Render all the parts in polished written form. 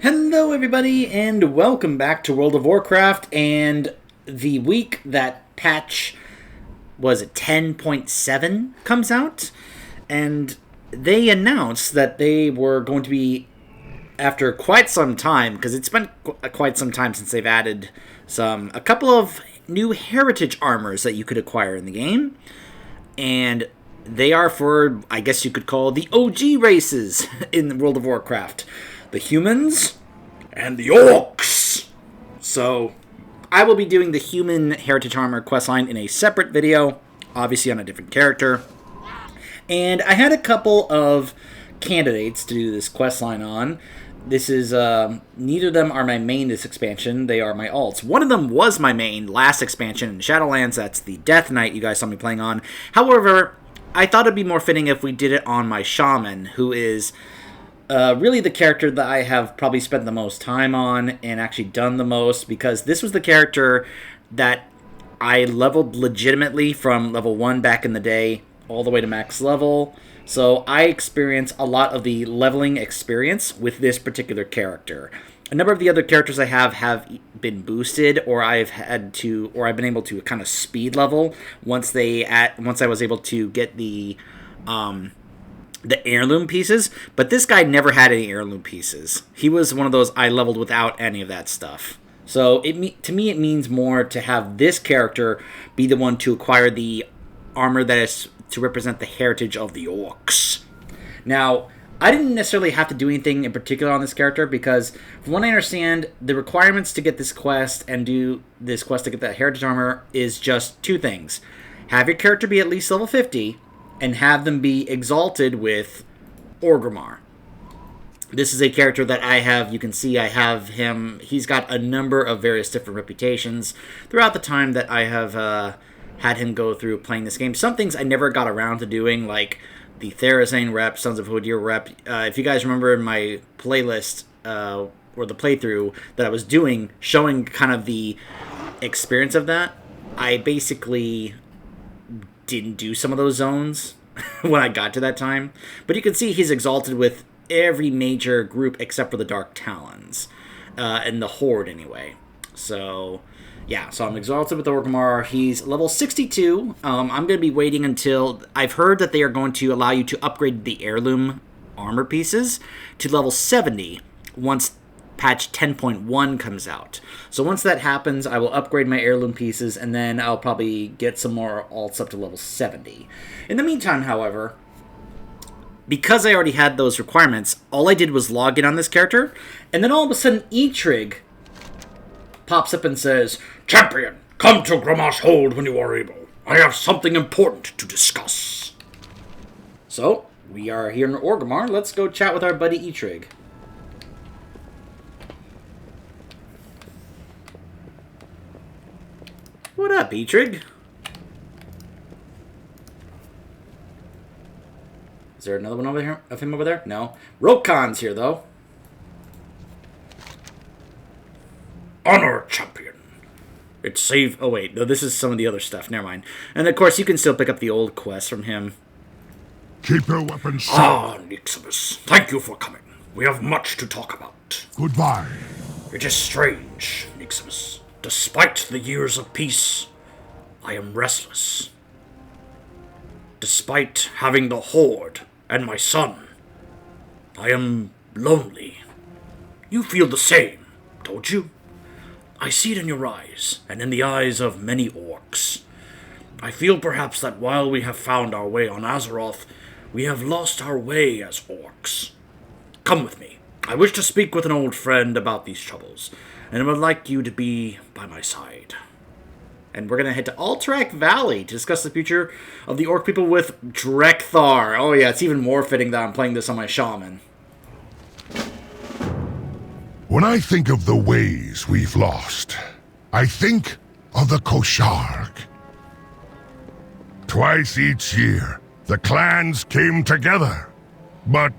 Hello everybody and welcome back to World of Warcraft. And the week that patch, was it 10.7 comes out, and they announced that they were going to be, after quite some time, because it's been quite some time since they've added a couple of new heritage armors that you could acquire in the game, and they are for, I guess you could call, the OG races in World of Warcraft. The humans and the orcs. So I will be doing the human heritage armor questline in a separate video, obviously on a different character. And I had a couple of candidates to do this questline on. This is, neither of them are my main this expansion, they are my alts. One of them was my main last expansion in Shadowlands, that's the Death Knight you guys saw me playing on. However, I thought it'd be more fitting if we did it on my shaman, who is really the character that I have probably spent the most time on and actually done the most, because this was the character that I leveled legitimately from level 1 back in the day all the way to max level. So I experience a lot of the leveling experience with this particular character. A number of the other characters I have been boosted, or I've been able to kind of speed level once I was able to get the heirloom pieces, but this guy never had any heirloom pieces. He was one of those I leveled without any of that stuff. So to me it means more to have this character be the one to acquire the armor that is to represent the heritage of the orcs. Now, I didn't necessarily have to do anything in particular on this character, because from what I understand, the requirements to get this quest and do this quest to get that heritage armor is just two things. Have your character be at least level 50, and have them be exalted with Orgrimmar. This is a character that I have, you can see I have him, he's got a number of various different reputations throughout the time that I have had him go through playing this game. Some things I never got around to doing, like the Therazane rep, Sons of Hodir rep. If you guys remember in my playlist, or the playthrough that I was doing, showing kind of the experience of that, I basically didn't do some of those zones when I got to that time. But you can see he's exalted with every major group except for the Dark Talons. And the Horde, anyway. So, yeah. So I'm exalted with Orgrimmar. He's level 62. I'm going to be waiting until... I've heard that they are going to allow you to upgrade the heirloom armor pieces to level 70 once patch 10.1 comes out. So once that happens, I will upgrade my heirloom pieces, and then I'll probably get some more alts up to level 70. In the meantime, however, because I already had those requirements, all I did was log in on this character, and then all of a sudden Etrigg pops up and says, "Champion, come to Gromma's Hold when you are able. I have something important to discuss." So, we are here in Orgrimmar. Let's go chat with our buddy Etrigg. What up, Etrigg? Is there another one over here of him over there? No. Rokan's here, though. Honor, champion. It's save... Oh, wait. No, this is some of the other stuff. Never mind. And, of course, you can still pick up the old quest from him. Keep your weapons safe. Ah, Niximus. Thank you for coming. We have much to talk about. Goodbye. It is strange, Niximus. Despite the years of peace, I am restless. Despite having the Horde and my son, I am lonely. You feel the same, don't you? I see it in your eyes, and in the eyes of many orcs. I feel perhaps that while we have found our way on Azeroth, we have lost our way as orcs. Come with me. I wish to speak with an old friend about these troubles, and I would like you to be by my side. And we're going to head to Alterac Valley to discuss the future of the orc people with Drekthar. Oh yeah, it's even more fitting that I'm playing this on my shaman. When I think of the ways we've lost, I think of the Kosharg. Twice each year, the clans came together, but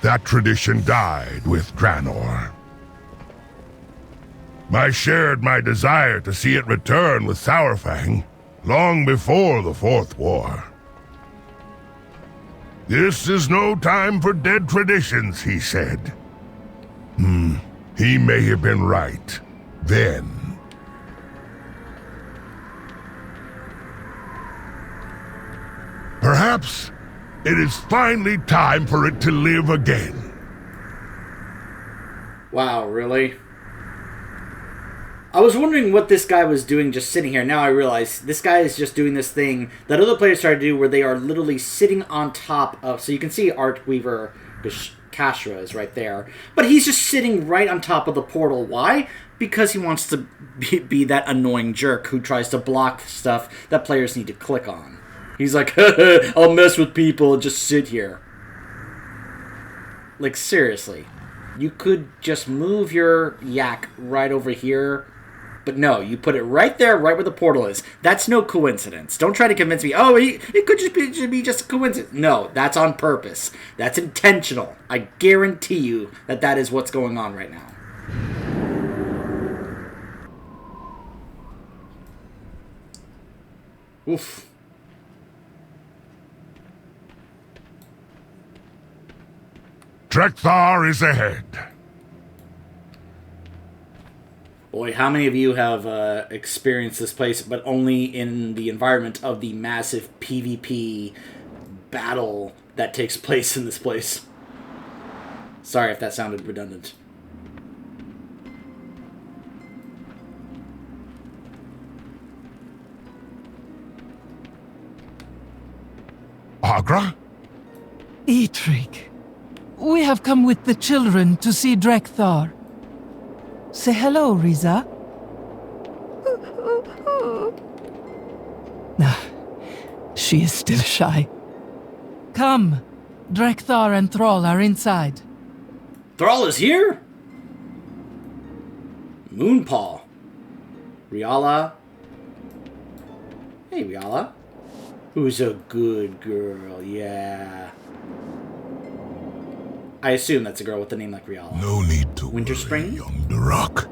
that tradition died with Draenor. I shared my desire to see it return with Sourfang long before the Fourth War. This is no time for dead traditions, he said. He may have been right then. Perhaps it is finally time for it to live again. Wow, really? I was wondering what this guy was doing just sitting here. Now I realize this guy is just doing this thing that other players try to do where they are literally sitting on top of... So you can see Artweaver Kashra is right there. But he's just sitting right on top of the portal. Why? Because he wants to be that annoying jerk who tries to block stuff that players need to click on. He's like, I'll mess with people and just sit here. Like, seriously. You could just move your yak right over here. But no, you put it right there, right where the portal is. That's no coincidence. Don't try to convince me, oh, it could just be just a coincidence. No, that's on purpose. That's intentional. I guarantee you that is what's going on right now. Oof. Drekthar is ahead. Boy, how many of you have experienced this place, but only in the environment of the massive PvP battle that takes place in this place? Sorry if that sounded redundant. Agra? Etrigg, we have come with the children to see Drekthar. Say hello, Riza. She is still shy. Come, Drekthar and Thrall are inside. Thrall is here? Moonpaw. Riala. Hey, Riala. Who's a good girl, yeah. I assume that's a girl with a name like Riala. No need to Winterspring? worry, young Durak.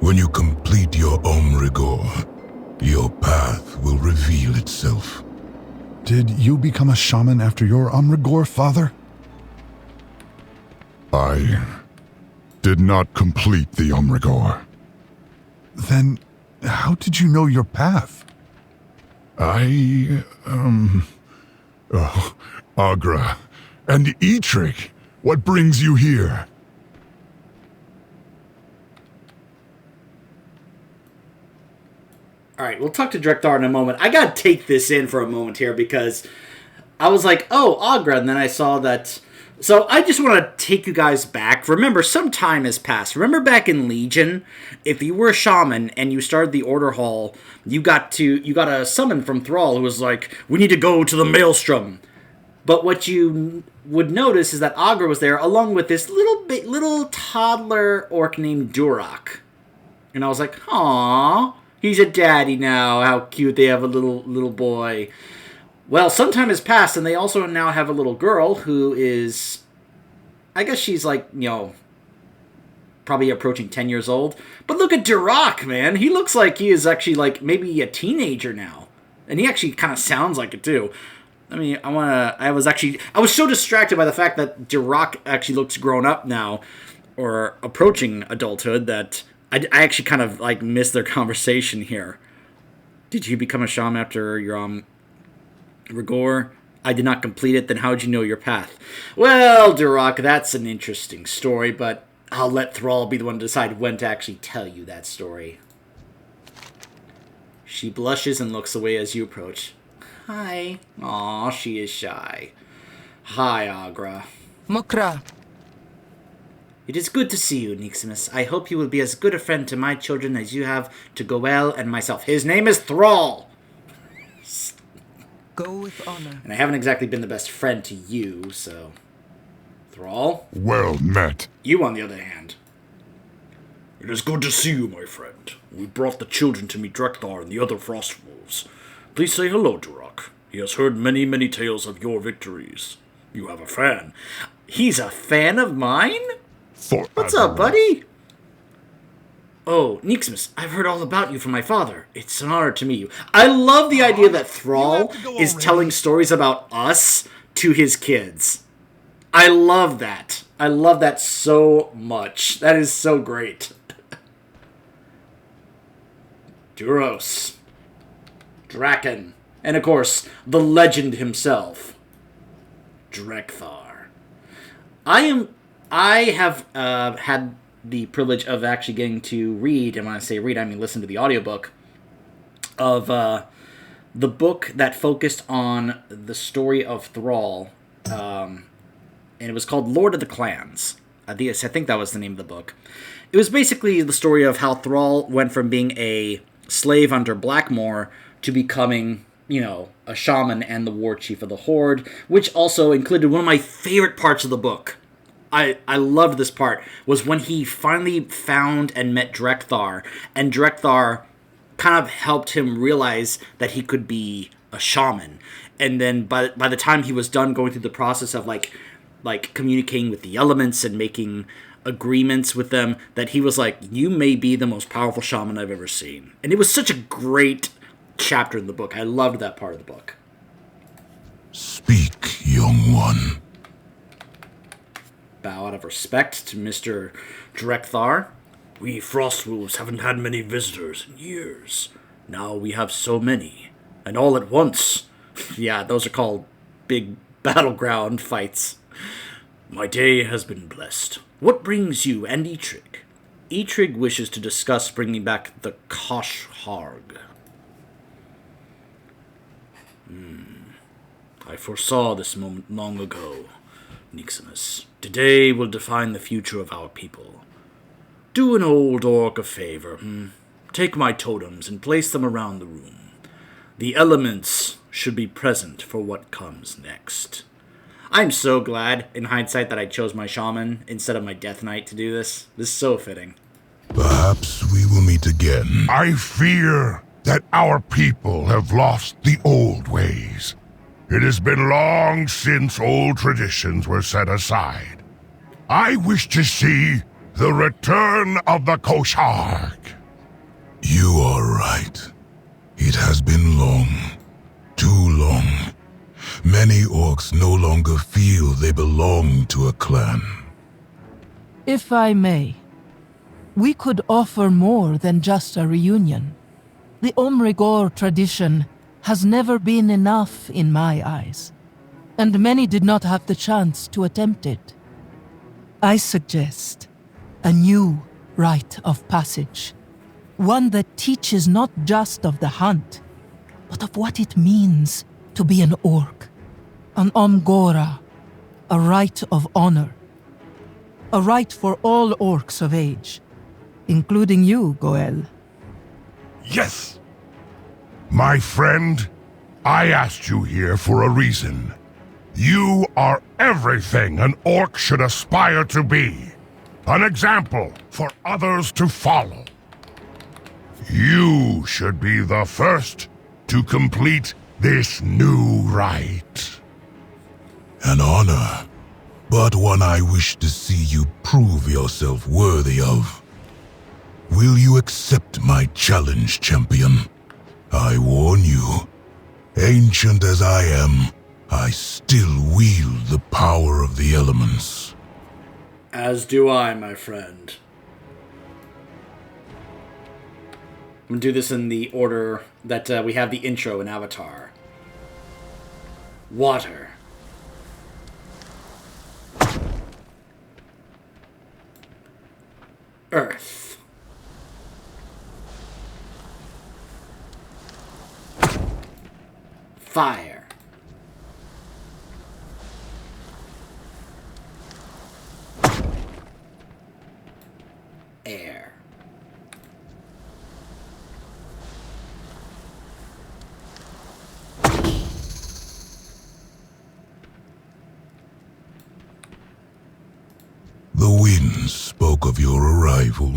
When you complete your Omrigor, your path will reveal itself. Did you become a shaman after your Omrigor, father? I did not complete the Omrigor. Then how did you know your path? Agra and Etrigg. What brings you here? Alright, we'll talk to Drekthar in a moment. I gotta take this in for a moment here because I was like, oh, Agra, and then I saw that... So I just want to take you guys back. Remember, some time has passed. Remember back in Legion, if you were a shaman and you started the Order Hall, you got a summon from Thrall who was like, we need to go to the Maelstrom. But what you would notice is that Agra was there along with this little toddler orc named Durak. And I was like, aww, he's a daddy now. How cute, they have a little boy. Well, some time has passed, and they also now have a little girl who is, I guess she's like, probably approaching 10 years old. But look at Durak, man. He looks like he is actually like maybe a teenager now. And he actually kind of sounds like it too. I mean, I was so distracted by the fact that Durak actually looks grown up now, or approaching adulthood, that I actually kind of like missed their conversation here. Did you become a shaman after your Rigor? I did not complete it. Then how did you know your path? Well, Durak, that's an interesting story, but I'll let Thrall be the one to decide when to actually tell you that story. She blushes and looks away as you approach. Hi. Aw, she is shy. Hi, Agra. Mokra. It is good to see you, Niximus. I hope you will be as good a friend to my children as you have to Goel and myself. His name is Thrall! Go with honor. And I haven't exactly been the best friend to you, so... Thrall? Well met. You, on the other hand. It is good to see you, my friend. We brought the children to meet Drekthar and the other frost wolves. Please say hello, Durak. He has heard many, many tales of your victories. You have a fan. He's a fan of mine? For What's up, buddy? Oh, Niximus, I've heard all about you from my father. It's an honor to meet you. I love the idea that Thrall is telling stories about us to his kids. I love that. I love that so much. That is so great. Duros. Draken. And of course, the legend himself. Drekthar. I have had the privilege of actually getting to read, and when I say read, I mean listen to the audiobook of the book that focused on the story of Thrall, and it was called Lord of the Clans. I think that was the name of the book. It was basically the story of how Thrall went from being a slave under Blackmoor to becoming, a shaman and the war chief of the Horde, which also included one of my favorite parts of the book. I loved this part, was when he finally found and met Drekthar, and Drekthar kind of helped him realize that he could be a shaman. And then by the time he was done going through the process of like communicating with the elements and making agreements with them, that he was like, you may be the most powerful shaman I've ever seen. And it was such a great chapter in the book. I loved that part of the book. Speak, young one. Bow out of respect to Mr. Drekthar. We Frostwolves haven't had many visitors in years. Now we have so many, and all at once. Yeah, those are called big battleground fights. My day has been blessed. What brings you and Etrigg? Etrigg wishes to discuss bringing back the Koshharg. I foresaw this moment long ago, Niximus. Today will define the future of our people. Do an old orc a favor, Take my totems and place them around the room. The elements should be present for what comes next. I'm so glad, in hindsight, that I chose my shaman instead of my death knight to do this. This is so fitting. Perhaps we will meet again. I fear that our people have lost the old ways. It has been long since old traditions were set aside. I wish to see the return of the Koshharg. You are right. It has been long. Too long. Many orcs no longer feel they belong to a clan. If I may, we could offer more than just a reunion. The Omrigor tradition has never been enough in my eyes, and many did not have the chance to attempt it. I suggest a new rite of passage, one that teaches not just of the hunt, but of what it means to be an orc, an Omgora, a rite of honor, a rite for all orcs of age, including you, Goel. Yes! My friend, I asked you here for a reason. You are everything an orc should aspire to be. An example for others to follow. You should be the first to complete this new rite. An honor, but one I wish to see you prove yourself worthy of. Will you accept my challenge, champion? I warn you, ancient as I am, I still wield the power of the elements. As do I, my friend. I'm going to do this in the order that we have the intro in Avatar. Water. Earth. Fire. Air. The wind spoke of your arrival.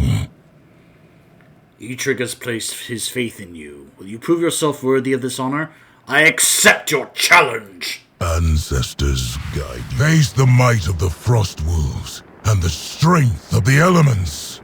Etrigg has placed his faith in you. Will you prove yourself worthy of this honor? I accept your challenge! Ancestors guide you. Face the might of the Frostwolves and the strength of the elements.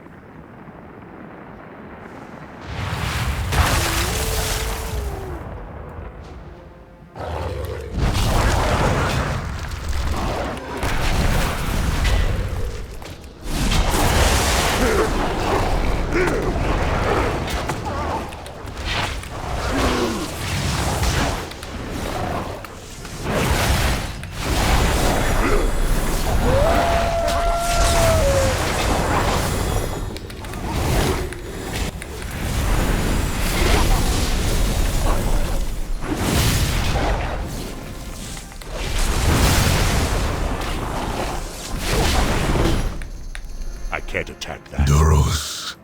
can't attack that. Duros,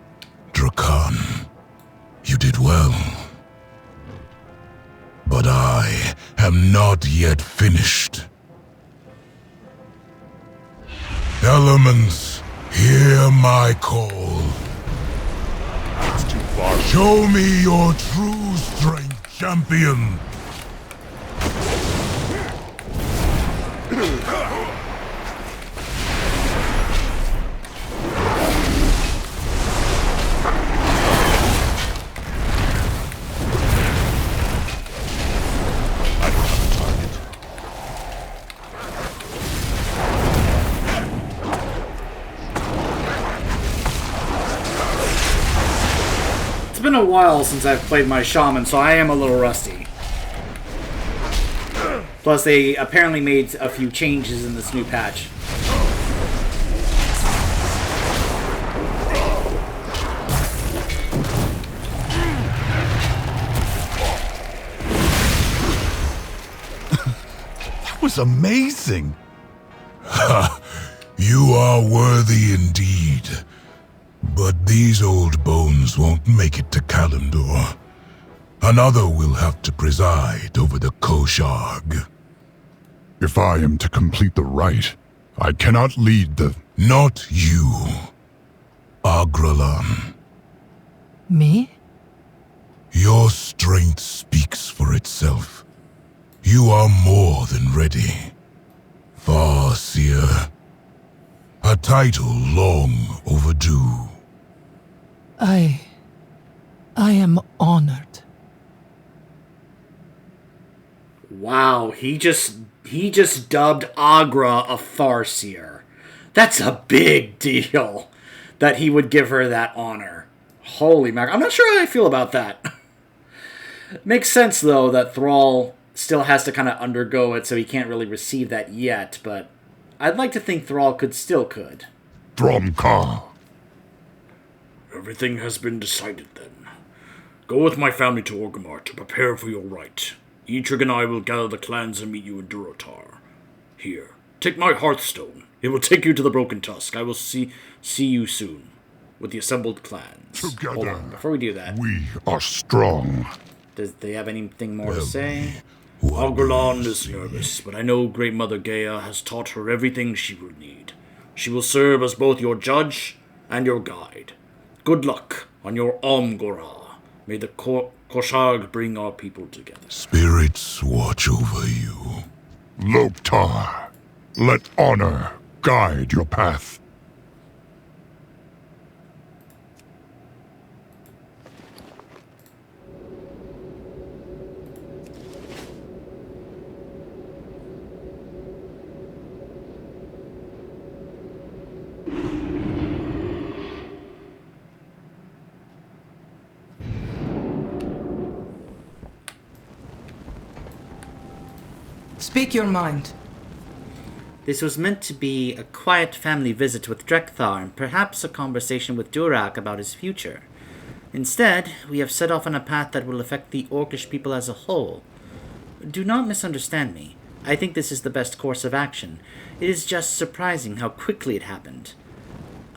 Drakan, you did well. But I am not yet finished. Elements, hear my call. It's too far. Show me your true strength, champion. It's been a while since I've played my shaman, so I am a little rusty. Plus, they apparently made a few changes in this new patch. That was amazing. You are worthy indeed. But these old bones won't make it to Kalimdor. Another will have to preside over the Kosharg. If I am to complete the rite, I cannot lead the... Not you, Agralan. Me? Your strength speaks for itself. You are more than ready. Farseer. A title long overdue. I am honored. Wow, he just dubbed Agra a Farseer. That's a big deal that he would give her that honor. Holy mackerel. I'm not sure how I feel about that. Makes sense, though, that Thrall still has to kind of undergo it, so he can't really receive that yet, but I'd like to think Thrall could. Thromkar. Everything has been decided then. Go with my family to Orgrimmar to prepare for your rite. Etrigg and I will gather the clans and meet you in Durotar. Here, take my Hearthstone. It will take you to the Broken Tusk. I will see you soon with the assembled clans. Together, hold on, before we do that, we are strong. does they have anything more to say? Algerlan is nervous, but I know Great Mother Gaia has taught her everything she will need. She will serve as both your judge and your guide. Good luck on your Omgora. May the Kosharg bring our people together. Spirits watch over you. Loktar, let honor guide your path. Speak your mind. This was meant to be a quiet family visit with Drekthar and perhaps a conversation with Durak about his future. Instead, we have set off on a path that will affect the Orcish people as a whole. Do not misunderstand me. I think this is the best course of action. It is just surprising how quickly it happened.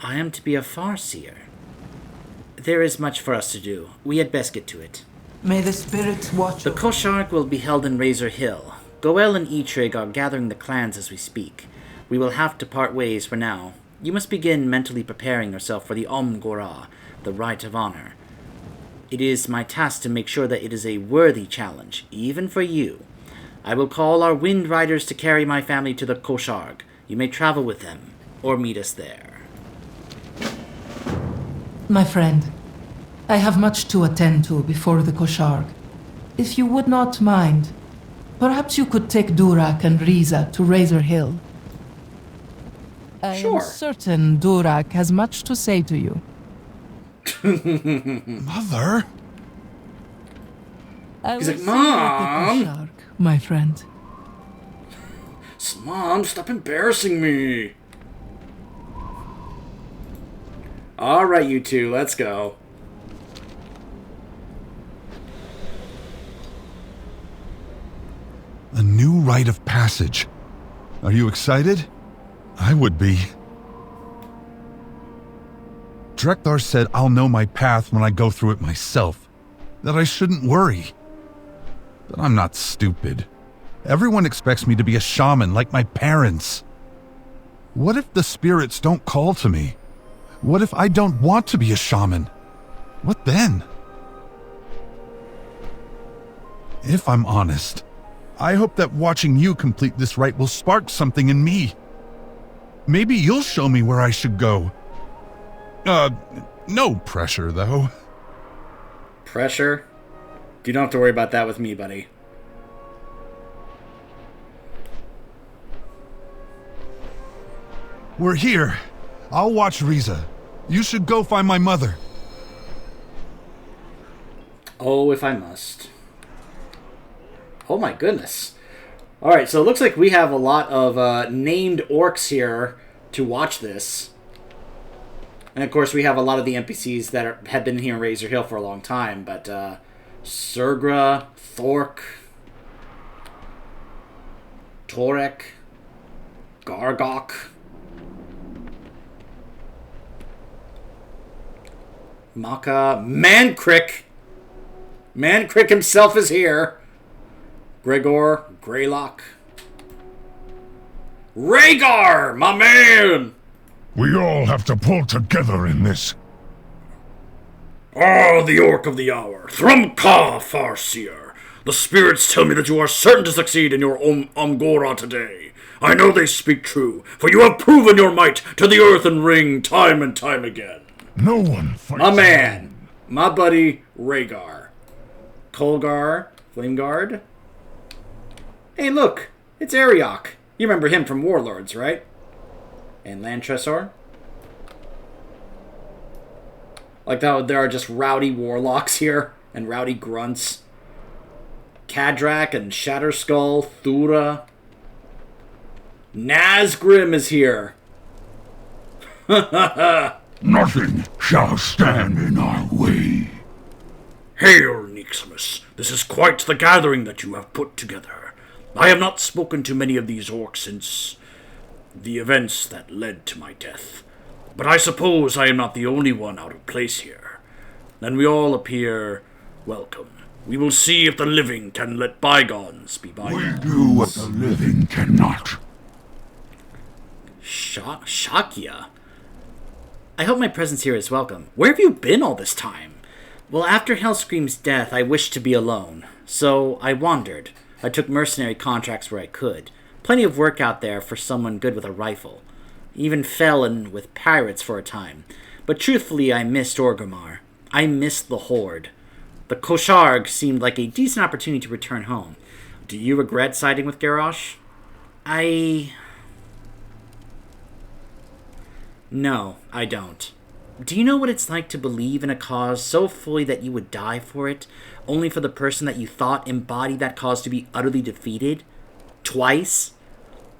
I am to be a Farseer. There is much for us to do. We had best get to it. May the spirits watch. The Kosharg will be held in Razor Hill. Goel and Etrigg are gathering the clans as we speak. We will have to part ways for now. You must begin mentally preparing yourself for the Omgora, the Rite of Honor. It is my task to make sure that it is a worthy challenge, even for you. I will call our Wind Riders to carry my family to the Kosharg. You may travel with them, or meet us there. My friend, I have much to attend to before the Kosharg. If you would not mind, perhaps you could take Durak and Riza to Razor Hill. I am certain Durak has much to say to you. Mother? He's like, Mom! Kosharg, my friend. Mom, stop embarrassing me. Alright, you two, let's go. A new rite of passage. Are you excited? I would be. Drekthar said I'll know my path when I go through it myself. That I shouldn't worry. But I'm not stupid. Everyone expects me to be a shaman like my parents. What if the spirits don't call to me? What if I don't want to be a shaman? What then? If I'm honest, I hope that watching you complete this rite will spark something in me. Maybe you'll show me where I should go. No pressure, though. Pressure? You don't have to worry about that with me, buddy. We're here. I'll watch Riza. You should go find my mother. Oh, if I must. Oh my goodness. Alright, so it looks like we have a lot of named orcs here to watch this. And of course we have a lot of the NPCs that have been here in Razor Hill for a long time, but Sergra, Thork, Torek, Gargok, Maka, Mancrick. Mancrick himself is here. Gregor, Greylock. Rhaegar, my man! We all have to pull together in this. The Orc of the Hour, Thrumka Farseer. The spirits tell me that you are certain to succeed in your Umgora today. I know they speak true, for you have proven your might to the earthen ring time and time again. No one fights. My man, my buddy, Rhaegar. Colgar, Flameguard. Hey, look, it's Ariok. You remember him from Warlords, right? And Lantresor. Like that, there are just rowdy warlocks here and rowdy grunts. Kadrak and Shatterskull, Thura. Nazgrim is here. Nothing shall stand in our way. Hail, Niximus. This is quite the gathering that you have put together. I have not spoken to many of these orcs since the events that led to my death. But I suppose I am not the only one out of place here. Then we all appear welcome. We will see if the living can let bygones be bygones. We do what the living cannot. Shakya? I hope my presence here is welcome. Where have you been all this time? Well, after Hellscream's death, I wished to be alone. So I wandered. I took mercenary contracts where I could. Plenty of work out there for someone good with a rifle. Even fell in with pirates for a time. But truthfully, I missed Orgrimmar. I missed the Horde. The Kosharg seemed like a decent opportunity to return home. Do you regret siding with Garrosh? No, I don't. Do you know what it's like to believe in a cause so fully that you would die for it, only for the person that you thought embodied that cause to be utterly defeated? Twice?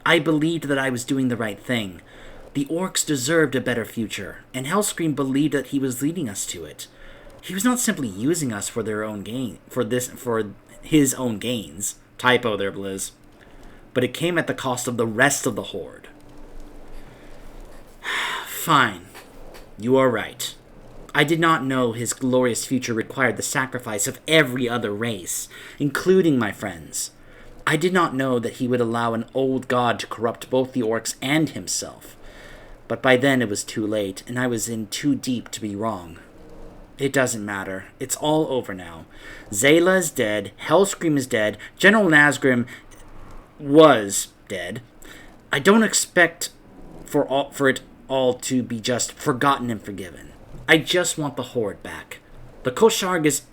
I believed that I was doing the right thing. The orcs deserved a better future, and Hellscream believed that he was leading us to it. He was not simply using us for their own gain, for his own gains. Typo there, Blizz. But it came at the cost of the rest of the Horde. Fine. You are right. I did not know his glorious future required the sacrifice of every other race, including my friends. I did not know that he would allow an old god to corrupt both the orcs and himself. But by then it was too late, and I was in too deep to be wrong. It doesn't matter. It's all over now. Zayla is dead, Hellscream is dead, General Nazgrim was dead. I don't expect for it all to be just forgotten and forgiven. I just want the Horde back. The Kosharg is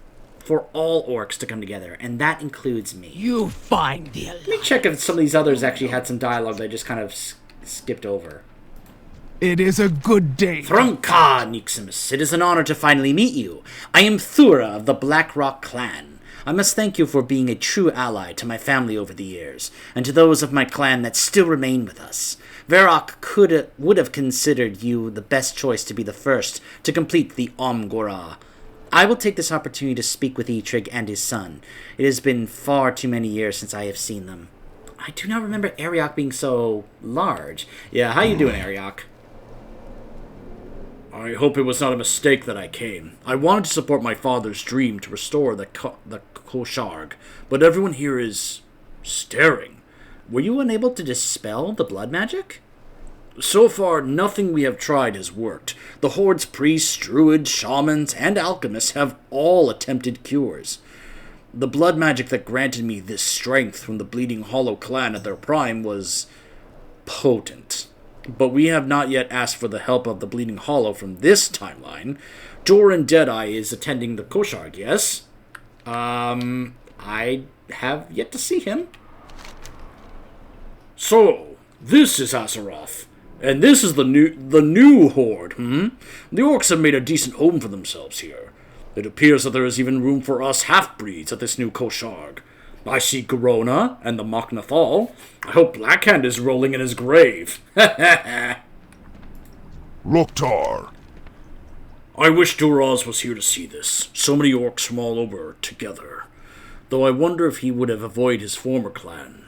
for all orcs to come together, and that includes me. You find the Let me check if some of these others actually had some dialogue that I just kind of skipped over. It is a good day. Thrumka, Niximus, it is an honor to finally meet you. I am Thura of the Blackrock clan. I must thank you for being a true ally to my family over the years, and to those of my clan that still remain with us. Varrock would have considered you the best choice to be the first to complete the Umgora. I will take this opportunity to speak with Etrigg and his son. It has been far too many years since I have seen them. I do not remember Ariok being so large. Yeah, how you doing, Ariok? I hope it was not a mistake that I came. I wanted to support my father's dream to restore the Kosharg, but everyone here is staring. Were you unable to dispel the blood magic? So far, nothing we have tried has worked. The Horde's priests, druids, shamans, and alchemists have all attempted cures. The blood magic that granted me this strength from the Bleeding Hollow clan at their prime was potent. But we have not yet asked for the help of the Bleeding Hollow from this timeline. Doran Deadeye is attending the Kosharg, yes? I have yet to see him. So, this is Azeroth. And this is the new Horde, The Orcs have made a decent home for themselves here. It appears that there is even room for us half-breeds at this new Kosharg. I see Garona and the Mok'Nathal. I hope Blackhand is rolling in his grave. Loktar. I wish Duraz was here to see this. So many orcs from all over together. Though I wonder if he would have avoided his former clan.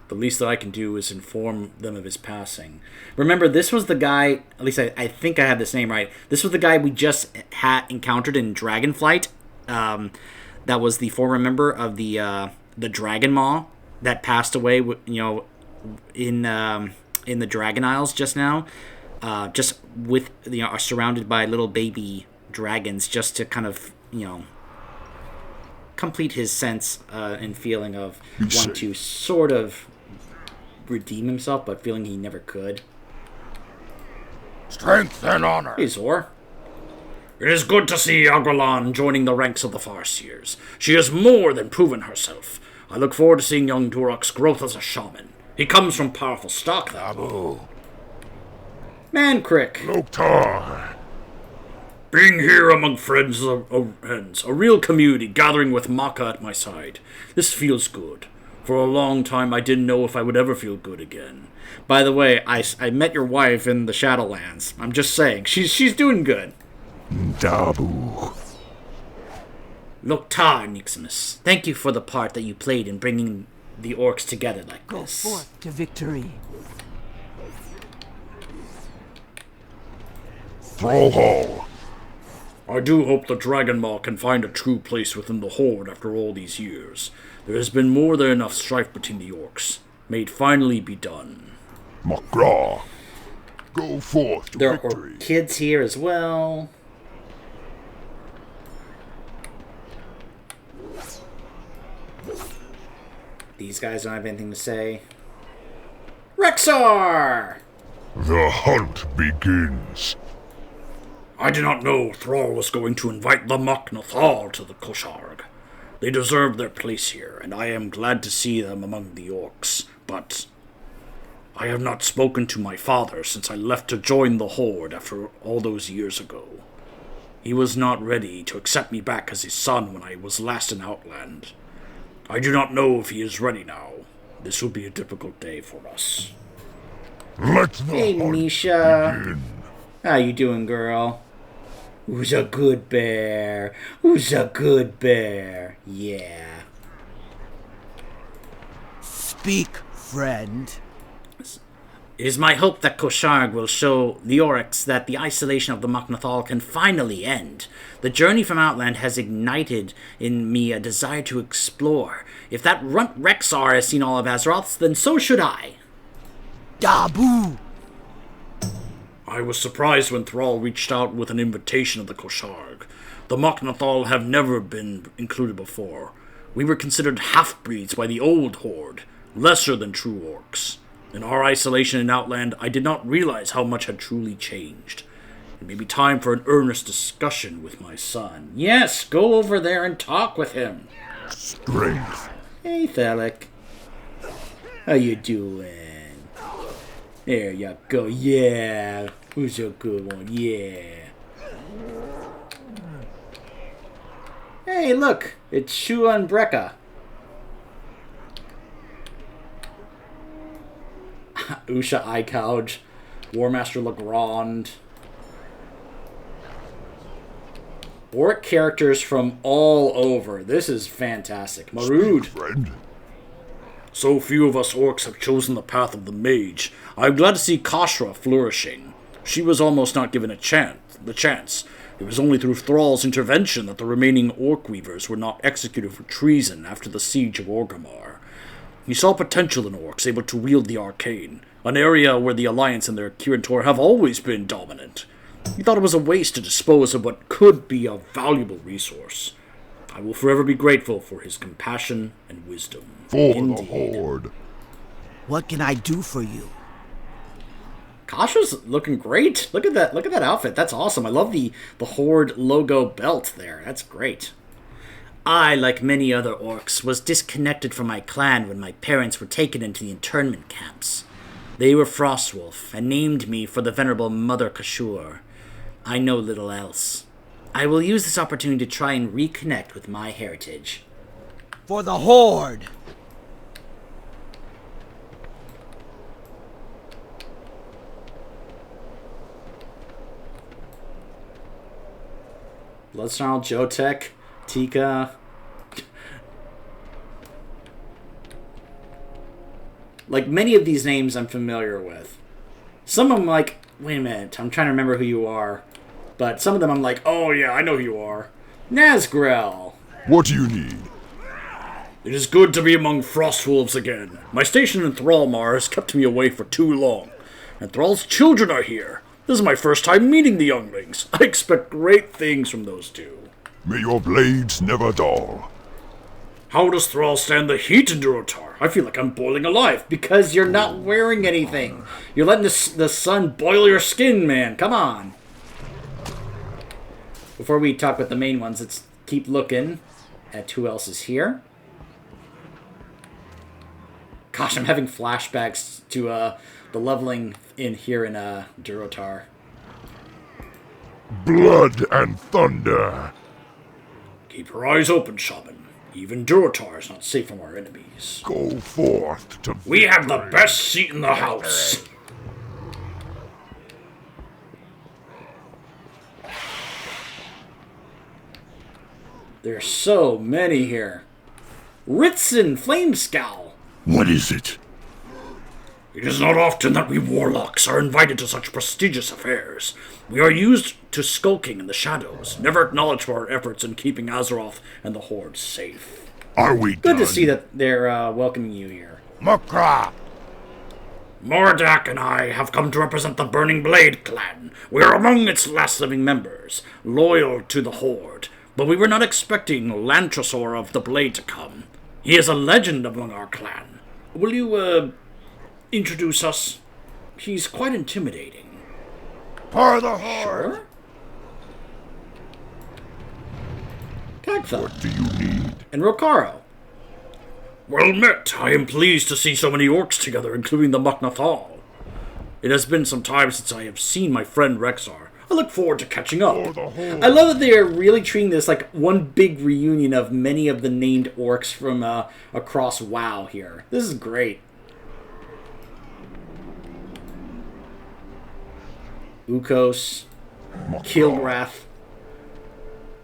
The least that I can do is inform them of his passing. Remember, this was the guy, at least I think I have this name right, this was the guy we just had encountered in Dragonflight. That was the former member of the Dragon Maw that passed away, in the Dragon Isles just now. Just with, are surrounded by little baby dragons, just to kind of, complete his sense and feeling of wanting to sort of redeem himself, but feeling he never could. Strength and honor. Hey, Zor. It is good to see Agralan joining the ranks of the Farseers. She has more than proven herself. I look forward to seeing young Durak's growth as a shaman. He comes from powerful stock, though. Mancrick. Loktar. Being here among friends a real community gathering with Maka at my side. This feels good. For a long time, I didn't know if I would ever feel good again. By the way, I met your wife in the Shadowlands. I'm just saying, she's doing good. Dabu. Loktar, Niximus, thank you for the part that you played in bringing the orcs together like Go this. forth to victory. Thrallhall. I do hope the Dragon Maw can find a true place within the Horde after all these years. There has been more than enough strife between the orcs. May it finally be done. Makra. Go forth to There victory. are kids here as well. These guys don't have anything to say. Rexar! The hunt begins. I did not know Thrall was going to invite the Mok'Nathal to the Kosharg. They deserve their place here, and I am glad to see them among the orcs, but I have not spoken to my father since I left to join the Horde after all those years ago. He was not ready to accept me back as his son when I was last in Outland. I do not know if he is ready now. This will be a difficult day for us. Let the Hey, hunt Misha. begin. How you doing, girl? Who's a good bear? Who's a good bear? Yeah. Speak, friend. It is my hope that Kosharg will show the Oryx that the isolation of the Mok'Nathal can finally end. The journey from Outland has ignited in me a desire to explore. If that runt Rexar has seen all of Azeroth, then so should I. Dabu! I was surprised when Thrall reached out with an invitation of the Kosharg. The Mok'Nathal have never been included before. We were considered half-breeds by the old Horde, lesser than true orcs. In our isolation in Outland, I did not realize how much had truly changed. It may be time for an earnest discussion with my son. Yes, go over there and talk with him. Strength. Hey, Thalic. How you doing? There you go. Yeah. Who's a good one? Yeah. Hey, look. It's Shua and Brekka. Usha Icouch. Warmaster Legrand. Orc characters from all over. This is fantastic. Marud. Friend. So few of us orcs have chosen the path of the mage. I am glad to see Kashra flourishing. She was almost not given the chance. It was only through Thrall's intervention that the remaining Orc Weavers were not executed for treason after the siege of Orgrimmar. He saw potential in orcs able to wield the arcane, an area where the Alliance and their Kirin have always been dominant. He thought it was a waste to dispose of what could be a valuable resource. I will forever be grateful for his compassion and wisdom. For Indeed. the Horde. What can I do for you? Kasha's looking great. Look at that outfit. That's awesome. I love the Horde logo belt there. That's great. I, like many other orcs, was disconnected from my clan when my parents were taken into the internment camps. They were Frostwolf, and named me for the venerable Mother Kashur. I know little else. I will use this opportunity to try and reconnect with my heritage. For the Horde! Bloodsnarl, Jotek, Tika. Like, many of these names I'm familiar with. Some of them, like, wait a minute, I'm trying to remember who you are. But some of them I'm like, oh yeah, I know who you are. Nazgrel. What do you need? It is good to be among Frostwolves again. My station in Thrallmar has kept me away for too long, and Thrall's children are here. This is my first time meeting the younglings. I expect great things from those two. May your blades never dull. How does Thrall stand the heat in Durotar? I feel like I'm boiling alive. Because you're not wearing anything. You're letting the sun boil your skin, man. Come on. Before we talk about the main ones, let's keep looking at who else is here. Gosh, I'm having flashbacks to the leveling in here in Durotar. Blood and thunder. Keep your eyes open, Shaman. Even Durotar is not safe from our enemies. Go forth to We have the best seat in the house. There's so many here. Ritson Flamescowl. What is it? It is not often that we warlocks are invited to such prestigious affairs. We are used to skulking in the shadows, never acknowledged for our efforts in keeping Azeroth and the Horde safe. Are we Good done? to see that they're welcoming you here. Makra! Mordak and I have come to represent the Burning Blade clan. We are among its last living members, loyal to the Horde. But we were not expecting Lantrasor of the Blade to come. He is a legend among our clan. Will you, introduce us? He's quite intimidating. For the Horde! Sure. Kagtha. What do you need? And Rokaro. Well met. I am pleased to see so many orcs together, including the Muknathal. It has been some time since I have seen my friend Rexar. I look forward to catching up. For the Horde! I love that they are really treating this like one big reunion of many of the named orcs from across WoW here. This is great. Ukos. Kilgrath.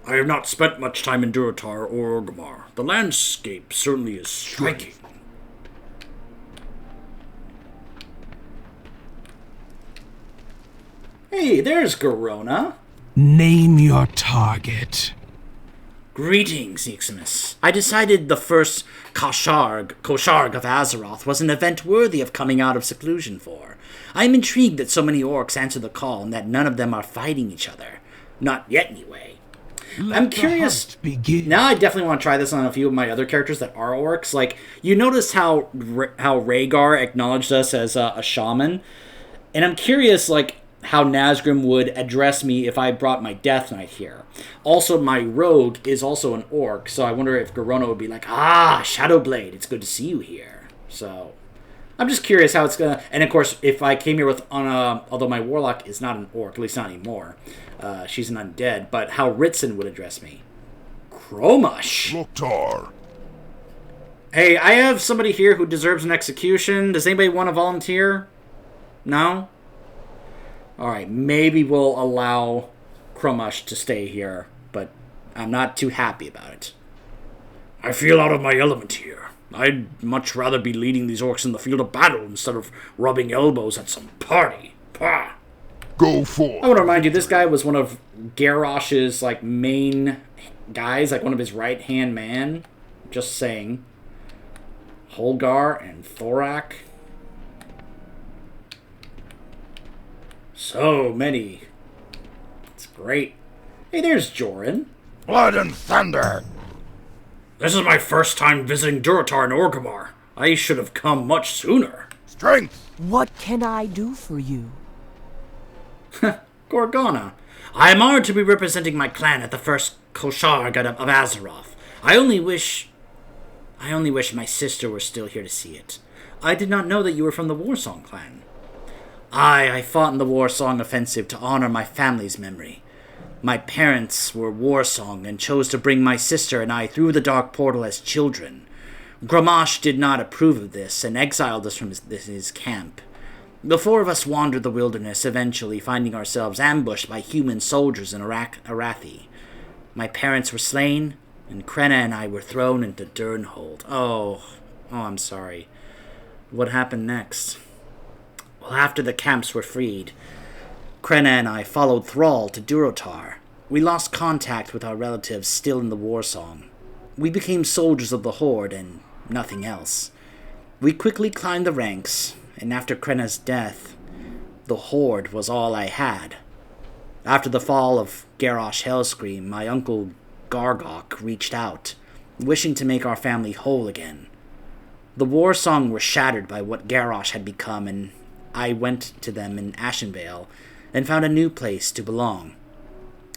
I have not spent much time in Durotar or Orgrimmar. The landscape certainly is striking. Hey, there's Garona. Name your target. Greetings, Iximus. I decided the first Kosharg of Azeroth was an event worthy of coming out of seclusion for. I am intrigued that so many orcs answer the call and that none of them are fighting each other. Not yet, anyway. I'm curious. Now I definitely want to try this on a few of my other characters that are orcs. Like, you notice how Rhaegar acknowledged us as a shaman. And I'm curious, like, how Nazgrim would address me if I brought my Death Knight here. Also, my rogue is also an orc, so I wonder if Garona would be like, Shadowblade, it's good to see you here. So, I'm just curious how it's gonna... And of course, if I came here with... although my warlock is not an orc, at least not anymore. She's an undead, but how Ritson would address me. Chromush! Loktar! Hey, I have somebody here who deserves an execution. Does anybody want to volunteer? No? Alright, maybe we'll allow Chromush to stay here, but I'm not too happy about it. I feel out of my element here. I'd much rather be leading these orcs in the field of battle instead of rubbing elbows at some party. Pah! Go forth. I want to remind you, this guy was one of Garrosh's like main guys, like one of his right-hand man. Just saying. Holgar and Thorak. So many. It's great. Hey, there's Joran. Blood and thunder. This is my first time visiting Durotar and Orgrimmar. I should have come much sooner. Strength. What can I do for you? Gorgona. I am honored to be representing my clan at the first Kosharg of Azeroth. I only wish my sister were still here to see it. I did not know that you were from the Warsong clan. I fought in the Warsong offensive to honor my family's memory. My parents were Warsong and chose to bring my sister and I through the Dark Portal as children. Grommash did not approve of this and exiled us from his camp. The four of us wandered the wilderness, eventually finding ourselves ambushed by human soldiers in Arathi. My parents were slain, and Krenna and I were thrown into Durnhold. Oh, I'm sorry. What happened next? Well, after the camps were freed, Krenna and I followed Thrall to Durotar. We lost contact with our relatives still in the Warsong. We became soldiers of the Horde and nothing else. We quickly climbed the ranks, and after Krenna's death, the Horde was all I had. After the fall of Garrosh Hellscream, my uncle Gargok reached out, wishing to make our family whole again. The Warsong were shattered by what Garrosh had become, and I went to them in Ashenvale and found a new place to belong.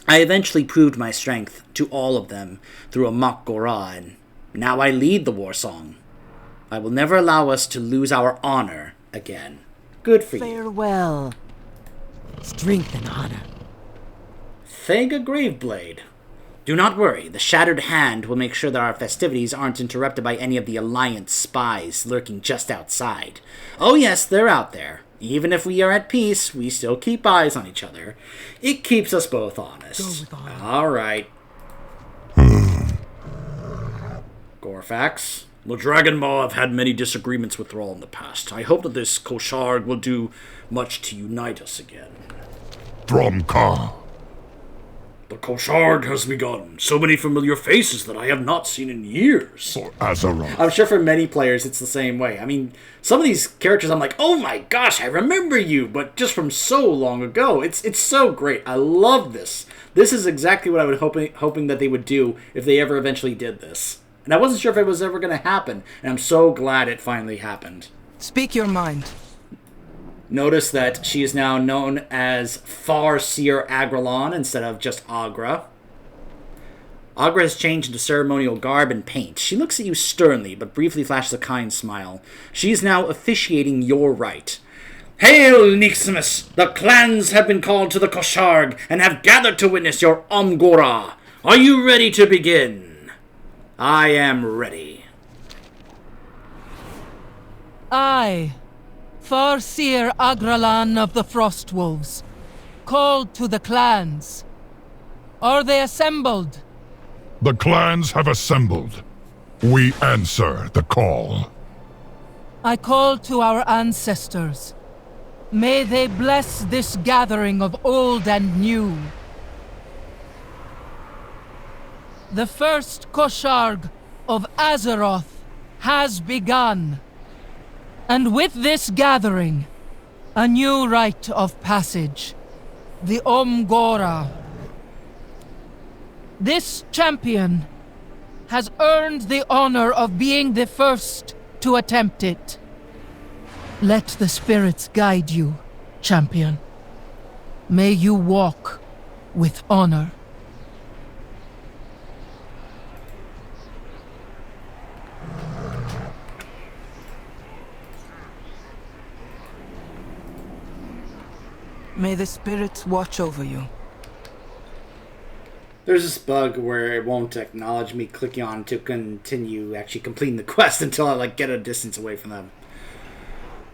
I eventually proved my strength to all of them through a Mok Gorah, and now I lead the Warsong. I will never allow us to lose our honor again. Good for you. Farewell. Strength and honor. Thega Graveblade. Do not worry, the Shattered Hand will make sure that our festivities aren't interrupted by any of the Alliance spies lurking just outside. Oh yes, they're out there. Even if we are at peace, we still keep eyes on each other. It keeps us both honest. Go with honor. Alright. Gorfax. The Dragonmaw have had many disagreements with Thrall in the past. I hope that this Kosharg will do much to unite us again. Dromkar. The Kosharg has begun. So many familiar faces that I have not seen in years. For Azeroth. I'm sure for many players it's the same way. I mean, some of these characters I'm like, oh my gosh, I remember you, but just from so long ago. It's so great. I love this. This is exactly what I was hoping that they would do if they ever eventually did this. And I wasn't sure if it was ever going to happen, and I'm so glad it finally happened. Speak your mind. Notice that she is now known as Farseer Agralon instead of just Agra. Agra has changed into ceremonial garb and paint. She looks at you sternly, but briefly flashes a kind smile. She is now officiating your rite. Hail, Niximus! The clans have been called to the Kosharg and have gathered to witness your Omgora. Are you ready to begin? I am ready. I, Farseer Agralan of the Frostwolves, called to the clans. Are they assembled? The clans have assembled. We answer the call. I call to our ancestors. May they bless this gathering of old and new. The first Kosharg of Azeroth has begun. And with this gathering, a new rite of passage, the Omgora. This champion has earned the honor of being the first to attempt it. Let the spirits guide you, champion. May you walk with honor. May the spirits watch over you. There's this bug where it won't acknowledge me clicking on to continue actually completing the quest until I get a distance away from them.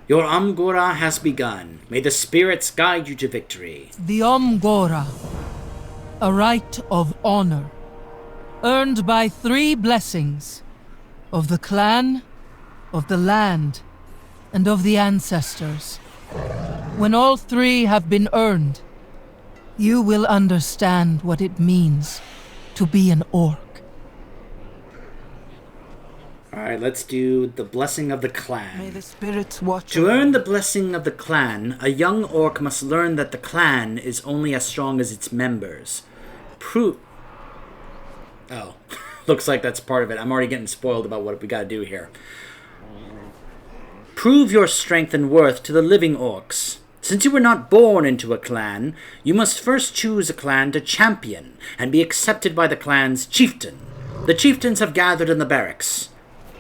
Your Omgora has begun. May the spirits guide you to victory. The Omgora, a rite of honor, earned by 3 blessings, of the clan, of the land, and of the ancestors. When all three have been earned, you will understand what it means to be an orc. Alright, let's do the Blessing of the Clan. May the spirits watch To over earn you. the Blessing of the Clan, a young orc must learn that the clan is only as strong as its members. Oh, looks like that's part of it. I'm already getting spoiled about what we gotta do here. Prove your strength and worth to the living orcs. Since you were not born into a clan, you must first choose a clan to champion and be accepted by the clan's chieftain. The chieftains have gathered in the barracks.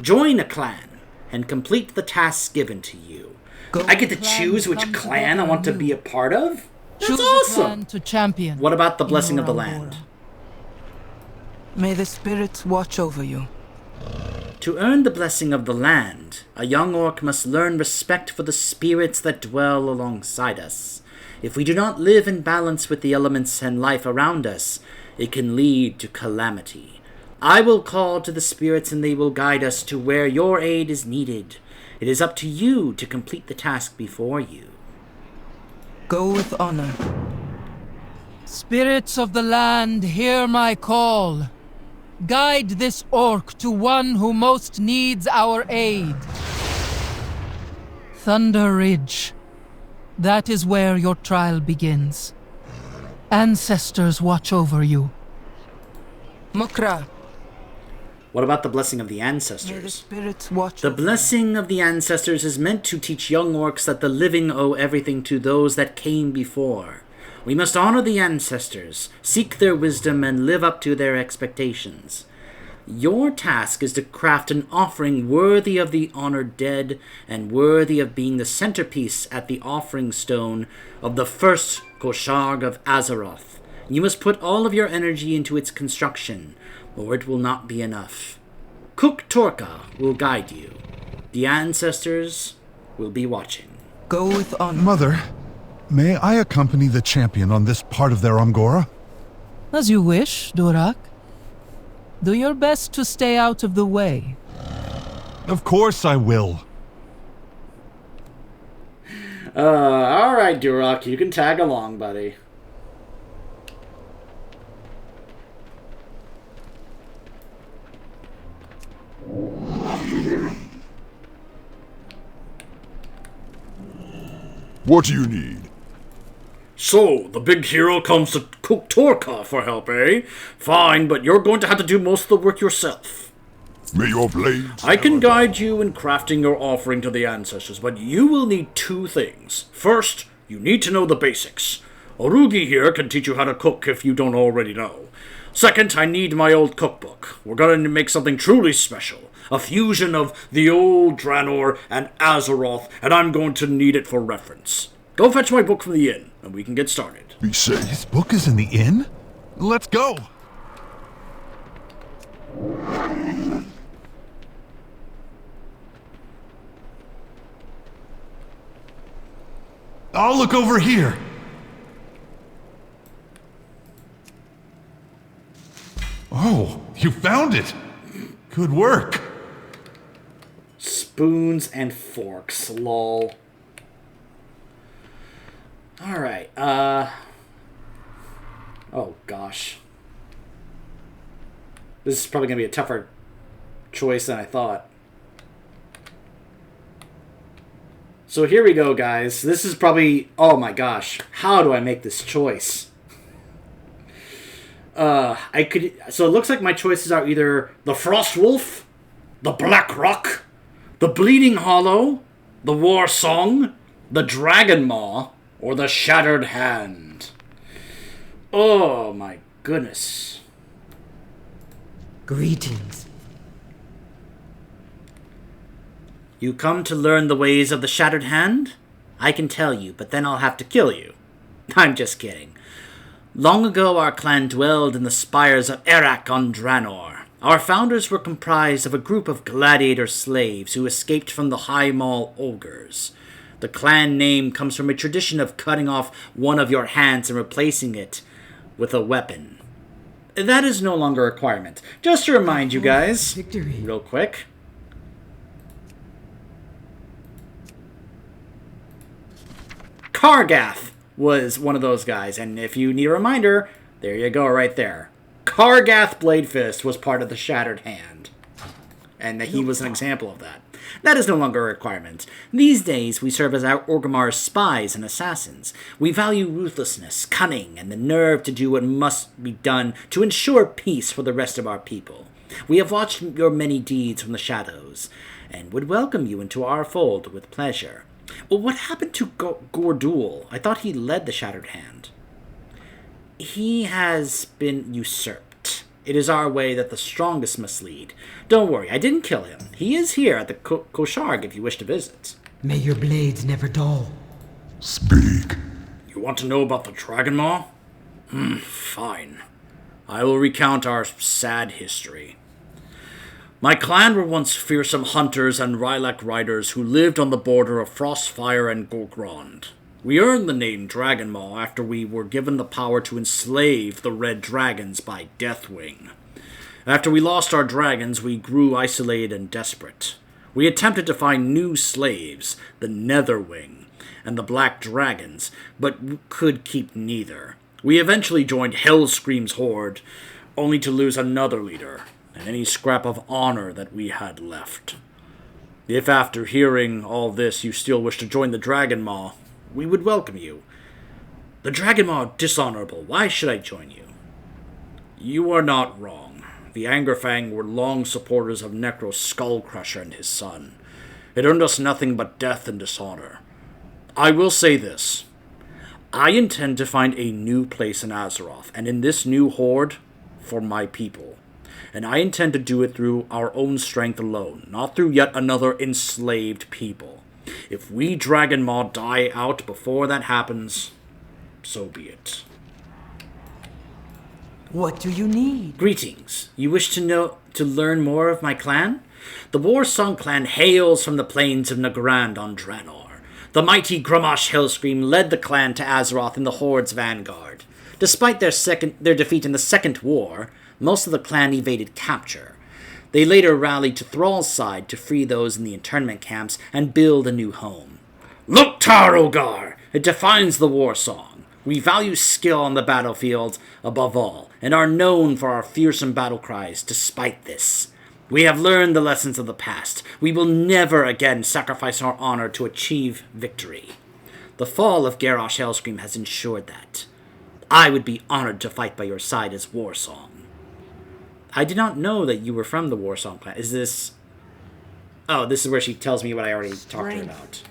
Join a clan and complete the tasks given to you. I get to choose which clan I want to be a part of? That's Choose awesome! a clan to champion. What about the in Blessing your of the Angora. Land? May the spirits watch over you. To earn the Blessing of the Land, a young orc must learn respect for the spirits that dwell alongside us. If we do not live in balance with the elements and life around us, it can lead to calamity. I will call to the spirits and they will guide us to where your aid is needed. It is up to you to complete the task before you. Go with honor. Spirits of the land, hear my call. Guide this orc to one who most needs our aid. Thunder Ridge. That is where your trial begins. Ancestors watch over you. Mukra. What about the Blessing of the May the Ancestors? spirits watch The over you. Blessing of the Ancestors is meant to teach young orcs that the living owe everything to those that came before. We must honor the ancestors, seek their wisdom, and live up to their expectations. Your task is to craft an offering worthy of the honored dead and worthy of being the centerpiece at the offering stone of the first Kosharg of Azeroth. You must put all of your energy into its construction, or it will not be enough. Cook Torka will guide you. The ancestors will be watching. Go with honor. Mother, may I accompany the champion on this part of their Angora? As you wish, Durak. Do your best to stay out of the way. Of course I will. Alright, Durak, you can tag along, buddy. What do you need? So, the big hero comes to Cook Torka for help, eh? Fine, but you're going to have to do most of the work yourself. May your blades... I can guide you in crafting your offering to the ancestors, but you will need two things. First, you need to know the basics. Orugi here can teach you how to cook if you don't already know. Second, I need my old cookbook. We're going to make something truly special. A fusion of the old Draenor and Azeroth, and I'm going to need it for reference. Go fetch my book from the inn, and we can get started. Be safe. This book is in the inn? Let's go! I'll look over here. Oh, you found it. Good work. Spoons and forks, lol. Alright, oh gosh. This is probably gonna be a tougher choice than I thought. So here we go, guys. This is probably... Oh my gosh. How do I make this choice? I could... So it looks like my choices are either the Frost Wolf, the Black Rock, the Bleeding Hollow, the War Song, the Dragon Maw, or the Shattered Hand. Oh my goodness. Greetings. You come to learn the ways of the Shattered Hand? I can tell you, but then I'll have to kill you. I'm just kidding. Long ago our clan dwelled in the spires of Alterac on Draenor. Our founders were comprised of a group of gladiator slaves who escaped from the High Maul ogres. The clan name comes from a tradition of cutting off one of your hands and replacing it with a weapon. That is no longer a requirement. Just to remind you guys, Victory. real quick. Kargath was one of those guys, and if you need a reminder, there you go right there. Kargath Bladefist was part of the Shattered Hand, and he was an example of that. That is no longer a requirement. These days, we serve as our Orgrimmar's spies and assassins. We value ruthlessness, cunning, and the nerve to do what must be done to ensure peace for the rest of our people. We have watched your many deeds from the shadows, and would welcome you into our fold with pleasure. Well, what happened to Gordul? I thought he led the Shattered Hand. He has been usurped. It is our way that the strongest must lead. Don't worry, I didn't kill him. He is here at the Kosharg if you wish to visit. May your blades never dull. Speak. You want to know about the Dragonmaw? Fine. I will recount our sad history. My clan were once fearsome hunters and Rylak riders who lived on the border of Frostfire and Gorgrond. We earned the name Dragonmaw after we were given the power to enslave the Red Dragons by Deathwing. After we lost our dragons, we grew isolated and desperate. We attempted to find new slaves, the Netherwing and the Black Dragons, but could keep neither. We eventually joined Hellscream's horde, only to lose another leader, and any scrap of honor that we had left. If after hearing all this you still wish to join the Dragonmaw, we would welcome you. The Dragonmaw dishonorable, why should I join you? You are not wrong. The Angerfang were long supporters of Necro's Skullcrusher and his son. It earned us nothing but death and dishonor. I will say this. I intend to find a new place in Azeroth, and in this new horde, for my people. And I intend to do it through our own strength alone, not through yet another enslaved people. If we Dragonmaw die out before that happens, so be it. What do you need? Greetings. You wish to learn more of my clan? The Warsong clan hails from the plains of Nagrand on Draenor. The mighty Grommash Hellscream led the clan to Azeroth in the Horde's vanguard. Despite their defeat in the Second War, most of the clan evaded capture. They later rallied to Thrall's side to free those in the internment camps and build a new home. Loktar Ogar! It defines the Warsong. We value skill on the battlefield above all, and are known for our fearsome battle cries despite this. We have learned the lessons of the past. We will never again sacrifice our honor to achieve victory. The fall of Garrosh Hellscream has ensured that. I would be honored to fight by your side as Warsong. I did not know that you were from the Warsong clan. Is this... Oh, this is where she tells me what I already talked to her about.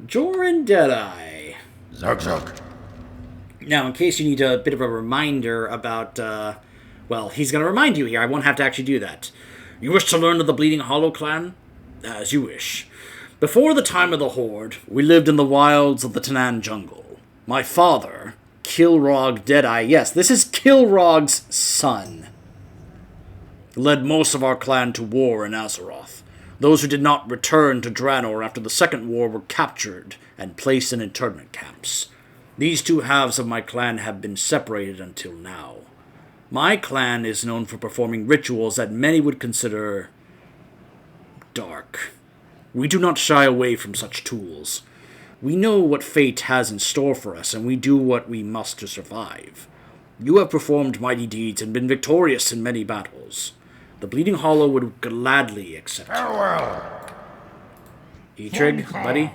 Joran Deadeye. Zug zug. Now, in case you need a bit of a reminder about... well, he's going to remind you here. I won't have to actually do that. You wish to learn of the Bleeding Hollow clan? As you wish. Before the time of the Horde, we lived in the wilds of the Tanan jungle. My father, Kilrog Deadeye, yes, this is Kilrog's son, led most of our clan to war in Azeroth. Those who did not return to Draenor after the Second War were captured and placed in internment camps. These two halves of my clan have been separated until now. My clan is known for performing rituals that many would consider dark. We do not shy away from such tools. We know what fate has in store for us, and we do what we must to survive. You have performed mighty deeds and been victorious in many battles. The Bleeding Hollow would gladly accept you. Farewell. Etrigg, buddy?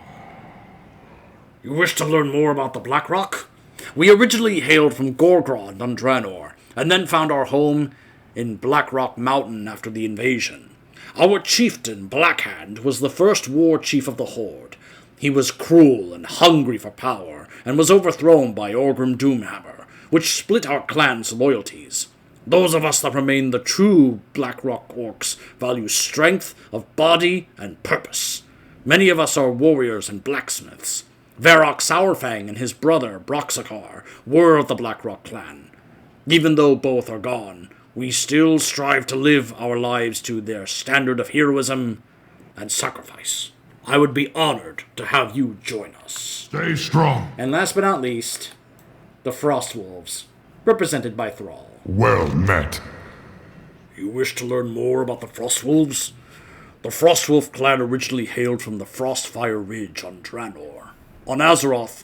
You wish to learn more about the Blackrock? We originally hailed from Gorgrond on Draenor, and then found our home in Blackrock Mountain after the invasion. Our chieftain, Blackhand, was the first war chief of the Horde. He was cruel and hungry for power, and was overthrown by Orgrim Doomhammer, which split our clan's loyalties. Those of us that remain the true Blackrock orcs value strength of body and purpose. Many of us are warriors and blacksmiths. Varrock Sourfang and his brother, Broxakar, were of the Blackrock clan. Even though both are gone, we still strive to live our lives to their standard of heroism and sacrifice. I would be honored to have you join us. Stay strong. And last but not least, the Frostwolves, represented by Thrall. Well met. You wish to learn more about the Frostwolves? The Frostwolf clan originally hailed from the Frostfire Ridge on Draenor. On Azeroth,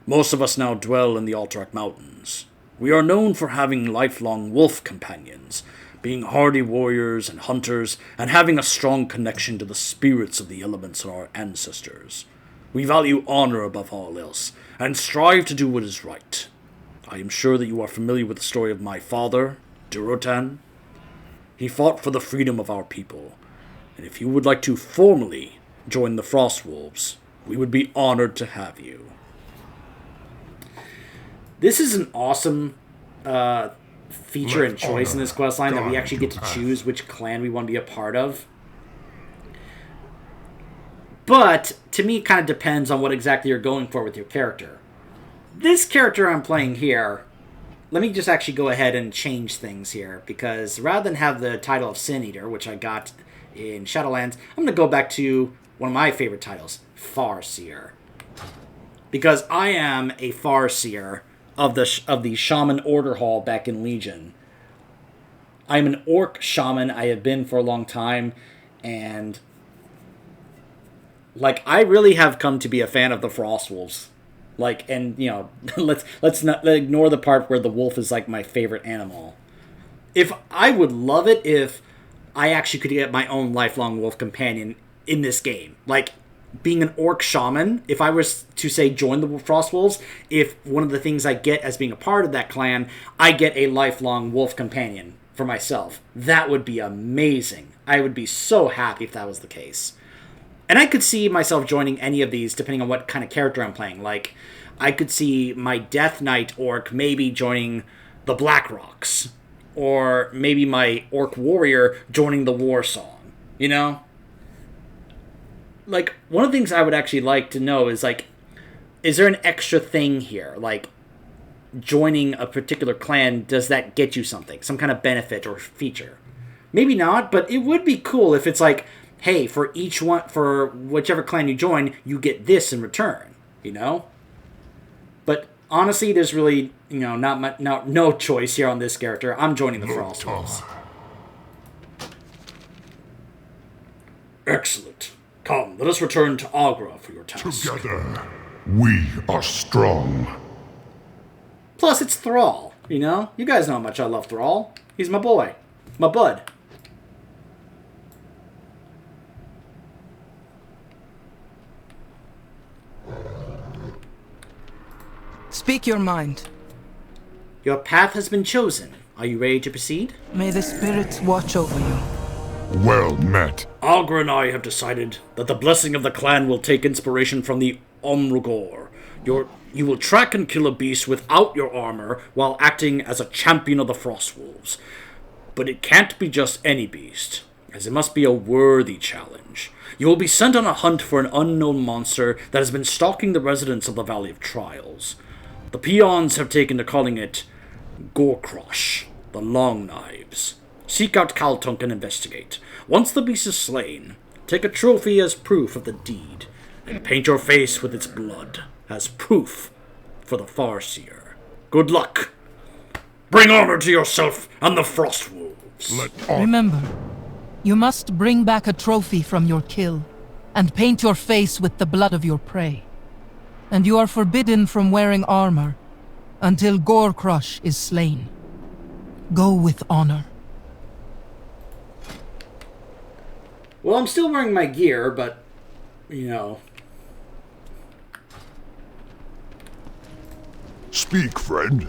most of us now dwell in the Alterac Mountains. We are known for having lifelong wolf companions, being hardy warriors and hunters, and having a strong connection to the spirits of the elements and our ancestors. We value honor above all else, and strive to do what is right. I am sure that you are familiar with the story of my father, Durotan. He fought for the freedom of our people, and if you would like to formally join the Frostwolves, we would be honored to have you. This is an awesome feature and choice in this questline that we actually get to choose which clan we want to be a part of. But, to me, it kind of depends on what exactly you're going for with your character. This character I'm playing here, let me just actually go ahead and change things here, because rather than have the title of Sin Eater, which I got in Shadowlands, I'm going to go back to one of my favorite titles, Farseer. Because I am a Farseer of the Shaman Order Hall back in Legion. I'm an Orc Shaman. I have been for a long time, and I really have come to be a fan of the Frostwolves. Let's not ignore the part where the wolf is my favorite animal. If I would love it if I actually could get my own lifelong wolf companion in this game. Being an Orc Shaman, if I was to say join the Frostwolves, if one of the things I get as being a part of that clan, I get a lifelong wolf companion for myself. That would be amazing. I would be so happy if that was the case. And I could see myself joining any of these depending on what kind of character I'm playing. I could see my Death Knight Orc maybe joining the Black Rocks. Or maybe my Orc Warrior joining the War Song. You know? One of the things I would actually like to know is, is there an extra thing here? Joining a particular clan, does that get you something? Some kind of benefit or feature? Maybe not, but it would be cool if it's hey, for whichever clan you join, you get this in return, you know? But honestly, there's really, no choice here on this character. I'm joining the Frostwolves. Excellent. Come, let us return to Agra for your task. Together, we are strong. Plus, it's Thrall, you know? You guys know how much I love Thrall. He's my boy. My bud. Speak your mind. Your path has been chosen. Are you ready to proceed? May the spirits watch over you. Well met. Agra and I have decided that the blessing of the clan will take inspiration from the Omrugor. You will track and kill a beast without your armor while acting as a champion of the Frostwolves. But it can't be just any beast, as it must be a worthy challenge. You will be sent on a hunt for an unknown monster that has been stalking the residents of the Valley of Trials. The peons have taken to calling it Gorecrush, the Long Knives. Seek out Kaltunk and investigate. Once the beast is slain, take a trophy as proof of the deed, and paint your face with its blood as proof for the Farseer. Good luck. Bring honor to yourself and the Frostwolves. Remember, you must bring back a trophy from your kill, and paint your face with the blood of your prey. And you are forbidden from wearing armor until Gorecrush is slain. Go with honor. Well, I'm still wearing my gear, but, Speak, friend.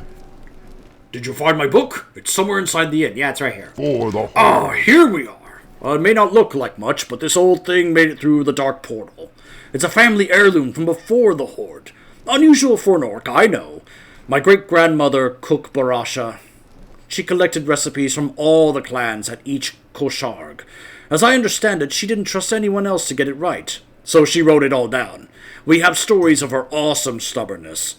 Did you find my book? It's somewhere inside the inn. Yeah, it's right here. For the Ah, here we are. It may not look like much, but this old thing made it through the dark portal. It's a family heirloom from before the Horde. Unusual for an orc, I know. My great-grandmother, Cook Barasha, she collected recipes from all the clans at each Kosharg. As I understand it, she didn't trust anyone else to get it right, so she wrote it all down. We have stories of her awesome stubbornness.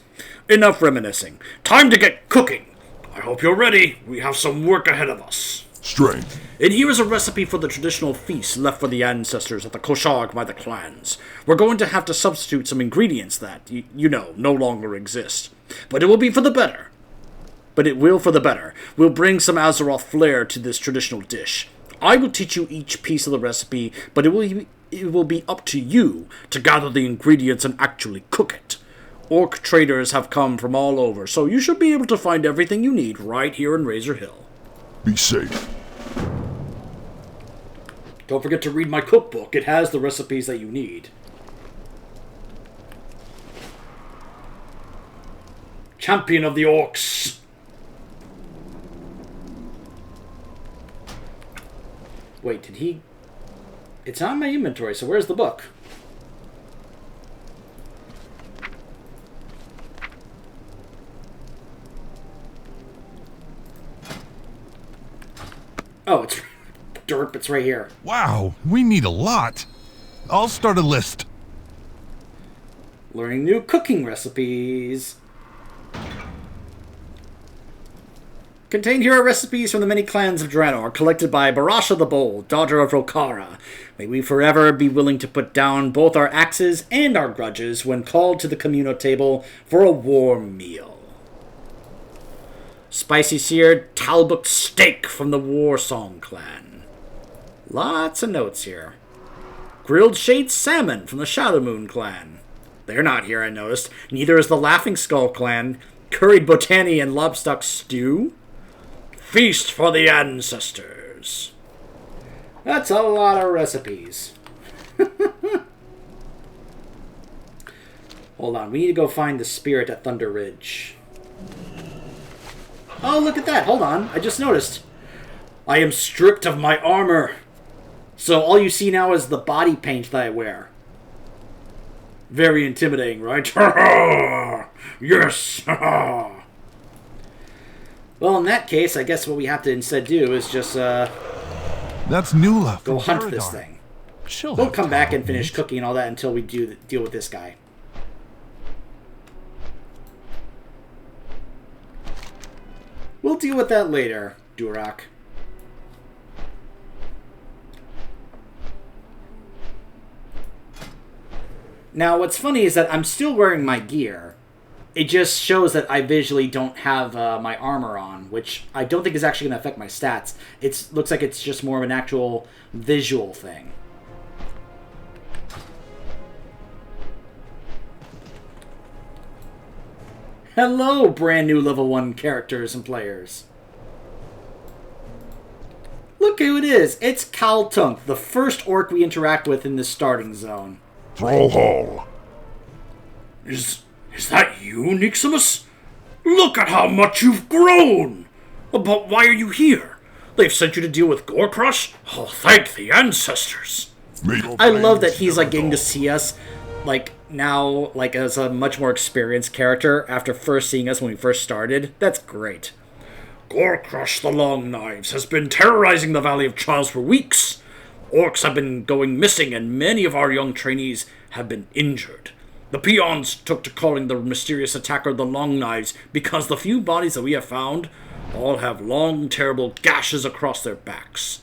Enough reminiscing. Time to get cooking. I hope you're ready. We have some work ahead of us. strength. And here is a recipe for the traditional feast left for the ancestors at the Kosharg by the clans. We're going to have to substitute some ingredients that, no longer exist. But it will be for the better. We'll bring some Azeroth flair to this traditional dish. I will teach you each piece of the recipe, but it it will be up to you to gather the ingredients and actually cook it. Orc traders have come from all over, so you should be able to find everything you need right here in Razor Hill. Be safe. Don't forget to read my cookbook. It has the recipes that you need. Champion of the Orcs. Wait, did he... It's on my inventory, so where's the book? Oh, it's... Derp, it's right here. Wow, we need a lot. I'll start a list. Learning new cooking recipes. Contained here are recipes from the many clans of Draenor, collected by Barasha the Bold, daughter of Rokara. May we forever be willing to put down both our axes and our grudges when called to the communal table for a warm meal. Spicy seared Talbot steak from the Warsong clan. Lots of notes here. Grilled shade salmon from the Shadowmoon clan. They're not here, I noticed. Neither is the Laughing Skull clan. Curried botany and lobstock stew. Feast for the ancestors. That's a lot of recipes. Hold on, we need to go find the spirit at Thunder Ridge. Oh, look at that. Hold on, I just noticed. I am stripped of my armor. So all you see now is the body paint that I wear. Very intimidating, right? Yes! Well, in that case, I guess what we have to instead do is just, That's Nula. go hunt this thing. We'll come back and finish cooking and all that until we deal with this guy. We'll deal with that later, Durak. Now, what's funny is that I'm still wearing my gear. It just shows that I visually don't have my armor on, which I don't think is actually going to affect my stats. It looks like it's just more of an actual visual thing. Hello, brand new level 1 characters and players. Look who it is. It's Kaltunk, the first orc we interact with in the starting zone. Thrallhall. Is that you, Niximus? Look at how much you've grown! But why are you here? They've sent you to deal with Gorecrush? Oh, thank the ancestors! I love that he's like getting to see us like now like as a much more experienced character after first seeing us when we first started. That's great. Gorecrush the Long Knives has been terrorizing the Valley of Trials for weeks. Orcs have been going missing and many of our young trainees have been injured. The peons took to calling the mysterious attacker the Long Knives because the few bodies that we have found all have long, terrible gashes across their backs.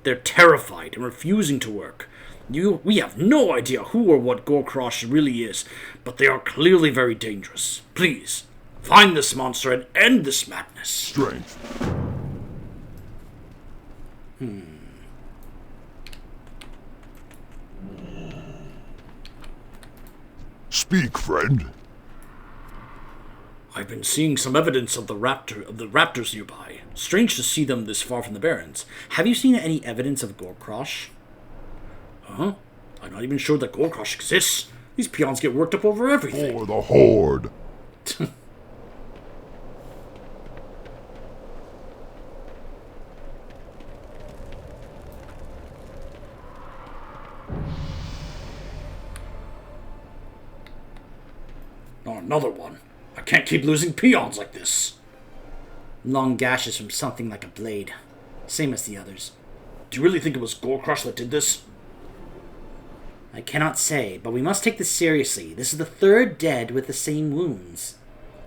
They're terrified and refusing to work. We have no idea who or what Gorecrush really is, but they are clearly very dangerous. Please, find this monster and end this madness. Strength. Speak, friend. I've been seeing some evidence of the raptors nearby. Strange to see them this far from the Barrens. Have you seen any evidence of Gorecrush? Huh? I'm not even sure that Gorecrush exists. These peons get worked up over everything. For the Horde. Oh, another one. I can't keep losing peons like this. Long gashes from something like a blade. Same as the others. Do you really think it was Gorecrush that did this? I cannot say, but we must take this seriously. This is the third dead with the same wounds.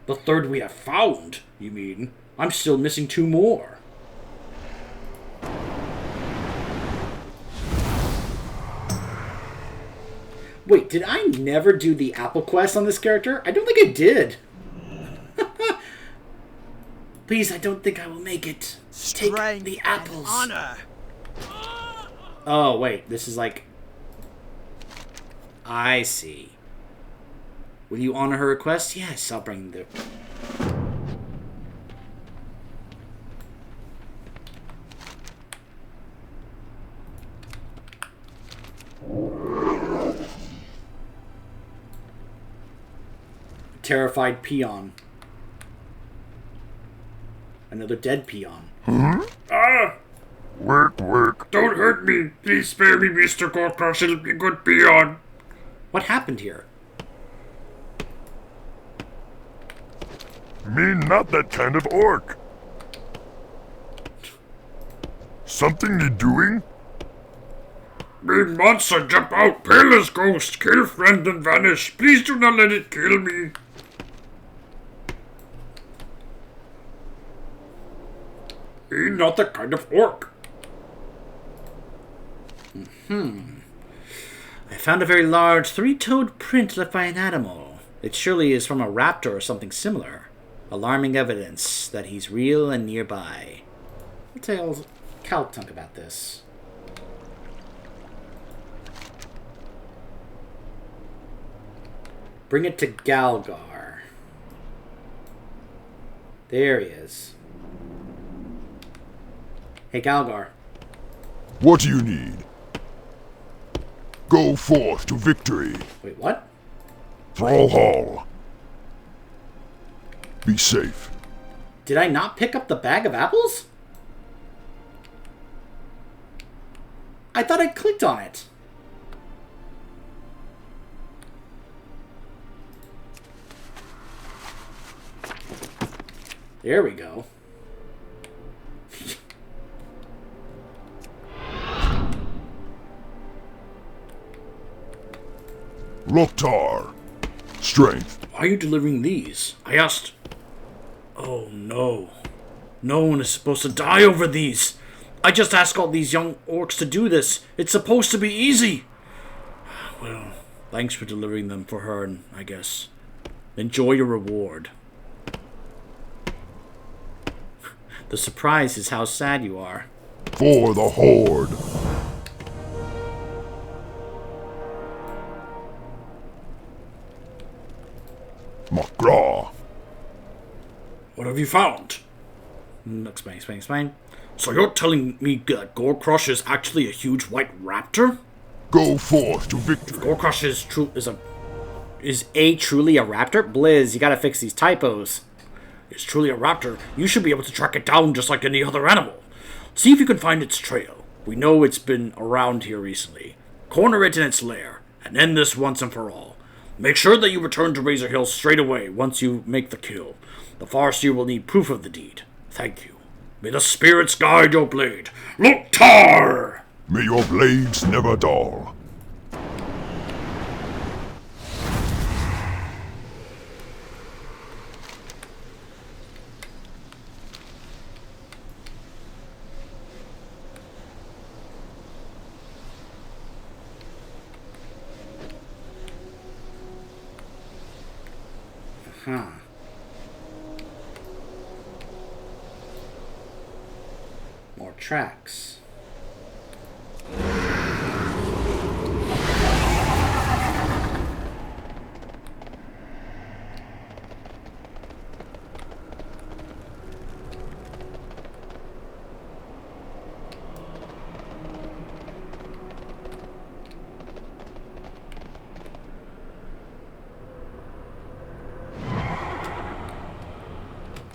The third we have found, you mean? I'm still missing 2 more. Wait, did I never do the Apple quest on this character? I don't think I did. Please, I don't think I will make it. Take the apples. Honor. Oh, wait, this is like I see. Will you honor her request? Yes, I'll bring the... Terrified peon. Another dead peon. Ah! Work. Don't hurt me! Please spare me, Mr. Gorecrush. It'll be good peon. What happened here? Me not that kind of orc. Something you doing? Me monster, jump out! Pale as ghost! Kill friend and vanish! Please do not let it kill me! Me not that kind of orc. I found a very large three-toed print left by an animal. It surely is from a raptor or something similar. Alarming evidence that he's real and nearby. I'll tell Caltunk about this. Bring it to Galgar. There he is. Hey, Galgar. What do you need? Go forth to victory. Wait, what? Thrall Hall. Be safe. Did I not pick up the bag of apples? I thought I clicked on it. There we go. Loktar. Strength. Why are you delivering these? I asked. Oh no. No one is supposed to die over these. I just asked all these young orcs to do this. It's supposed to be easy. Well, thanks for delivering them for her, I guess. Enjoy your reward. The surprise is how sad you are. For the Horde. Magra. What have you found? Explain. So you're telling me that Gorecrush is actually a huge white raptor? Go forth to victory. Gorecrush is truly a raptor? Blizz, you gotta fix these typos. truly a raptor. You should be able to track it down just like any other animal. See if you can find its trail. We know it's been around here recently. Corner it in its lair, and end this once and for all. Make sure that you return to Razor Hill straight away once you make the kill. The Farseer will need proof of the deed. Thank you. May the spirits guide your blade. Loktar! May your blades never dull. More tracks.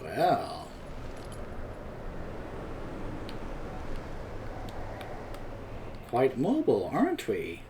Well, quite mobile, aren't we?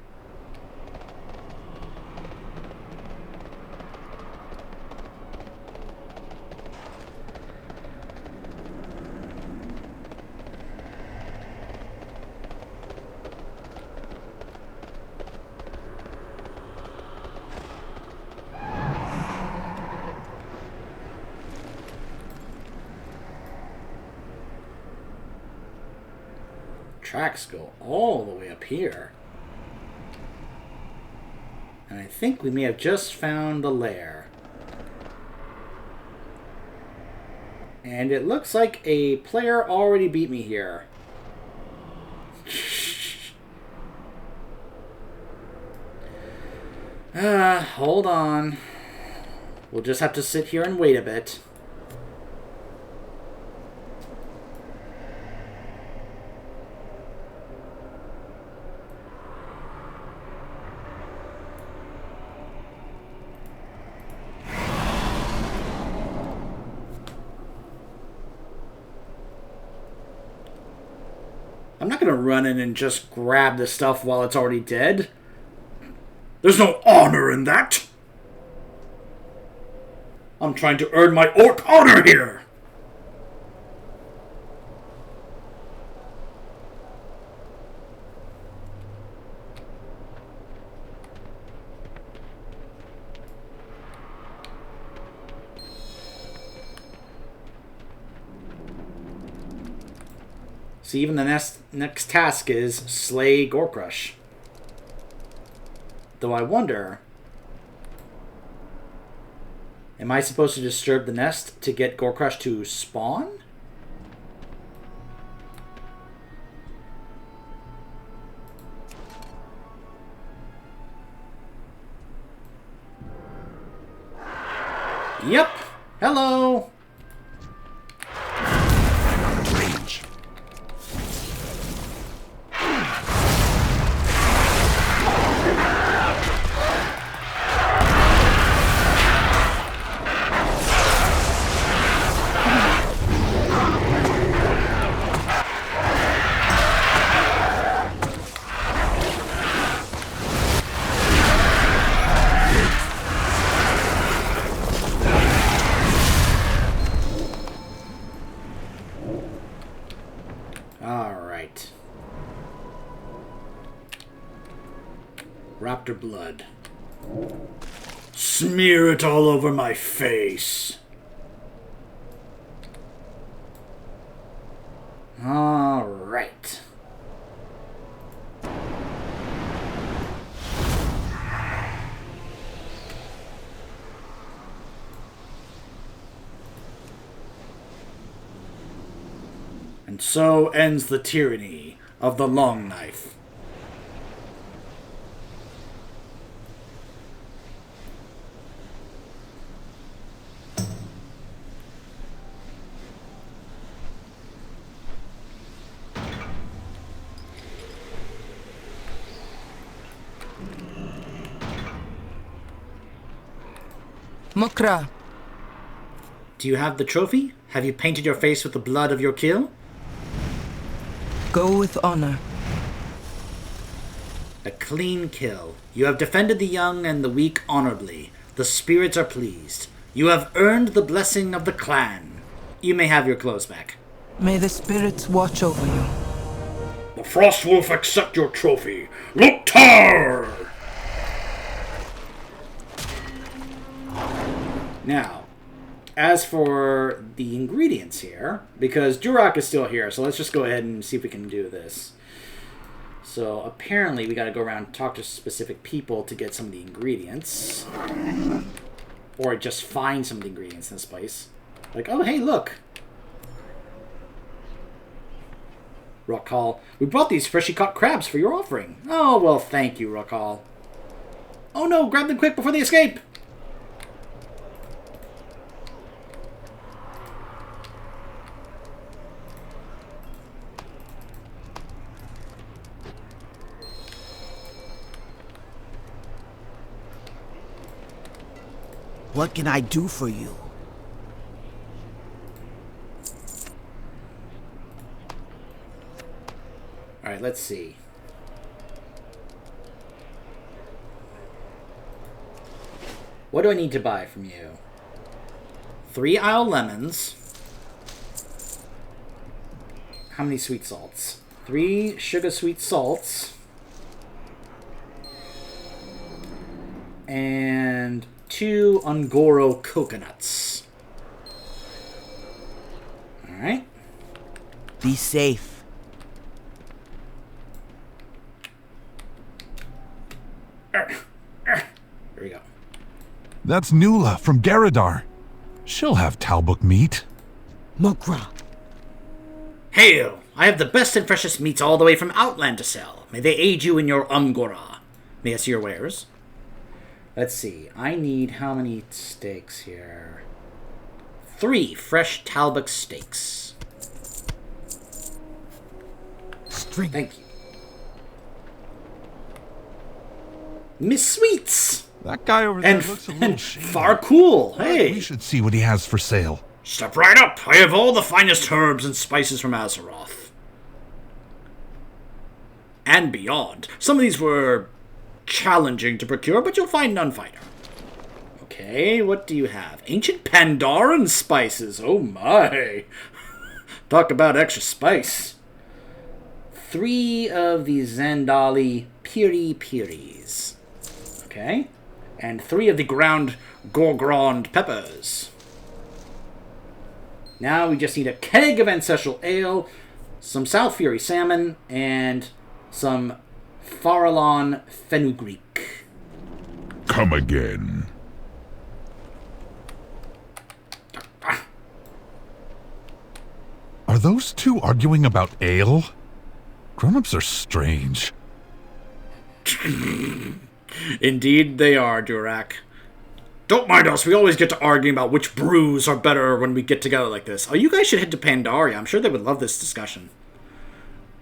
Tracks go all the way up here. And I think we may have just found the lair. And it looks like a player already beat me here. Hold on. We'll just have to sit here and wait a bit. I'm not gonna run in and just grab the stuff while it's already dead. There's no honor in that. I'm trying to earn my orc honor here. See, even the next task is slay Gorecrush. Though I wonder, am I supposed to disturb the nest to get Gorecrush to spawn? Yep. Hello. Range. Raptor blood. Smear it all over my face. All right. And so ends the tyranny of the long knife. Mokra, Do you have the trophy? Have you painted your face with the blood of your kill? go with honor. A clean kill. You have defended the young and the weak honorably. The spirits are pleased. You have earned the blessing of the clan. You may have your clothes back. May the spirits watch over you. The Frostwolf accept your trophy. Loktar! Now, as for the ingredients here, because Durak is still here, so let's just go ahead and see if we can do this. So apparently we got to go around and talk to specific people to get some of the ingredients. Or just find some of the ingredients in this place. Like, oh hey, look! Rockall, we brought these freshly caught crabs for your offering. Oh, well, thank you, Rockall. Oh no, grab them quick before they escape! What can I do for you? Alright, let's see. What do I need to buy from you? 3 Isle lemons. How many sweet salts? 3 sugar sweet salts. And 2 Ungoro coconuts. Alright. Be safe. There we go. That's Nula from Garadar. She'll have Talbuk meat. Mokra. Hail! I have the best and freshest meats all the way from Outland to sell. May they aid you in your Umgora. May I see your wares? Let's see. I need how many steaks here? 3 fresh Talbot steaks. Thank you. Miss Sweets! That guy over there And, looks a little and shady. far cool. Hey! We should see what he has for sale. Step right up. I have all the finest herbs and spices from Azeroth. And beyond. Some of these were challenging to procure, but you'll find none finer. Okay, what do you have? Ancient Pandaran spices. Oh my. Talk about extra spice. 3 of the Zandali Piri Piris. Okay. And 3 of the ground Gorgrond peppers. Now we just need a keg of Ancestral Ale, some South Fury salmon, and some Farallon fenugreek. Come again. Are those two arguing about ale? Grown-ups are strange. Indeed they are, Durak. Don't mind us, we always get to arguing about which brews are better when we get together like this. Oh, you guys should head to Pandaria. I'm sure they would love this discussion.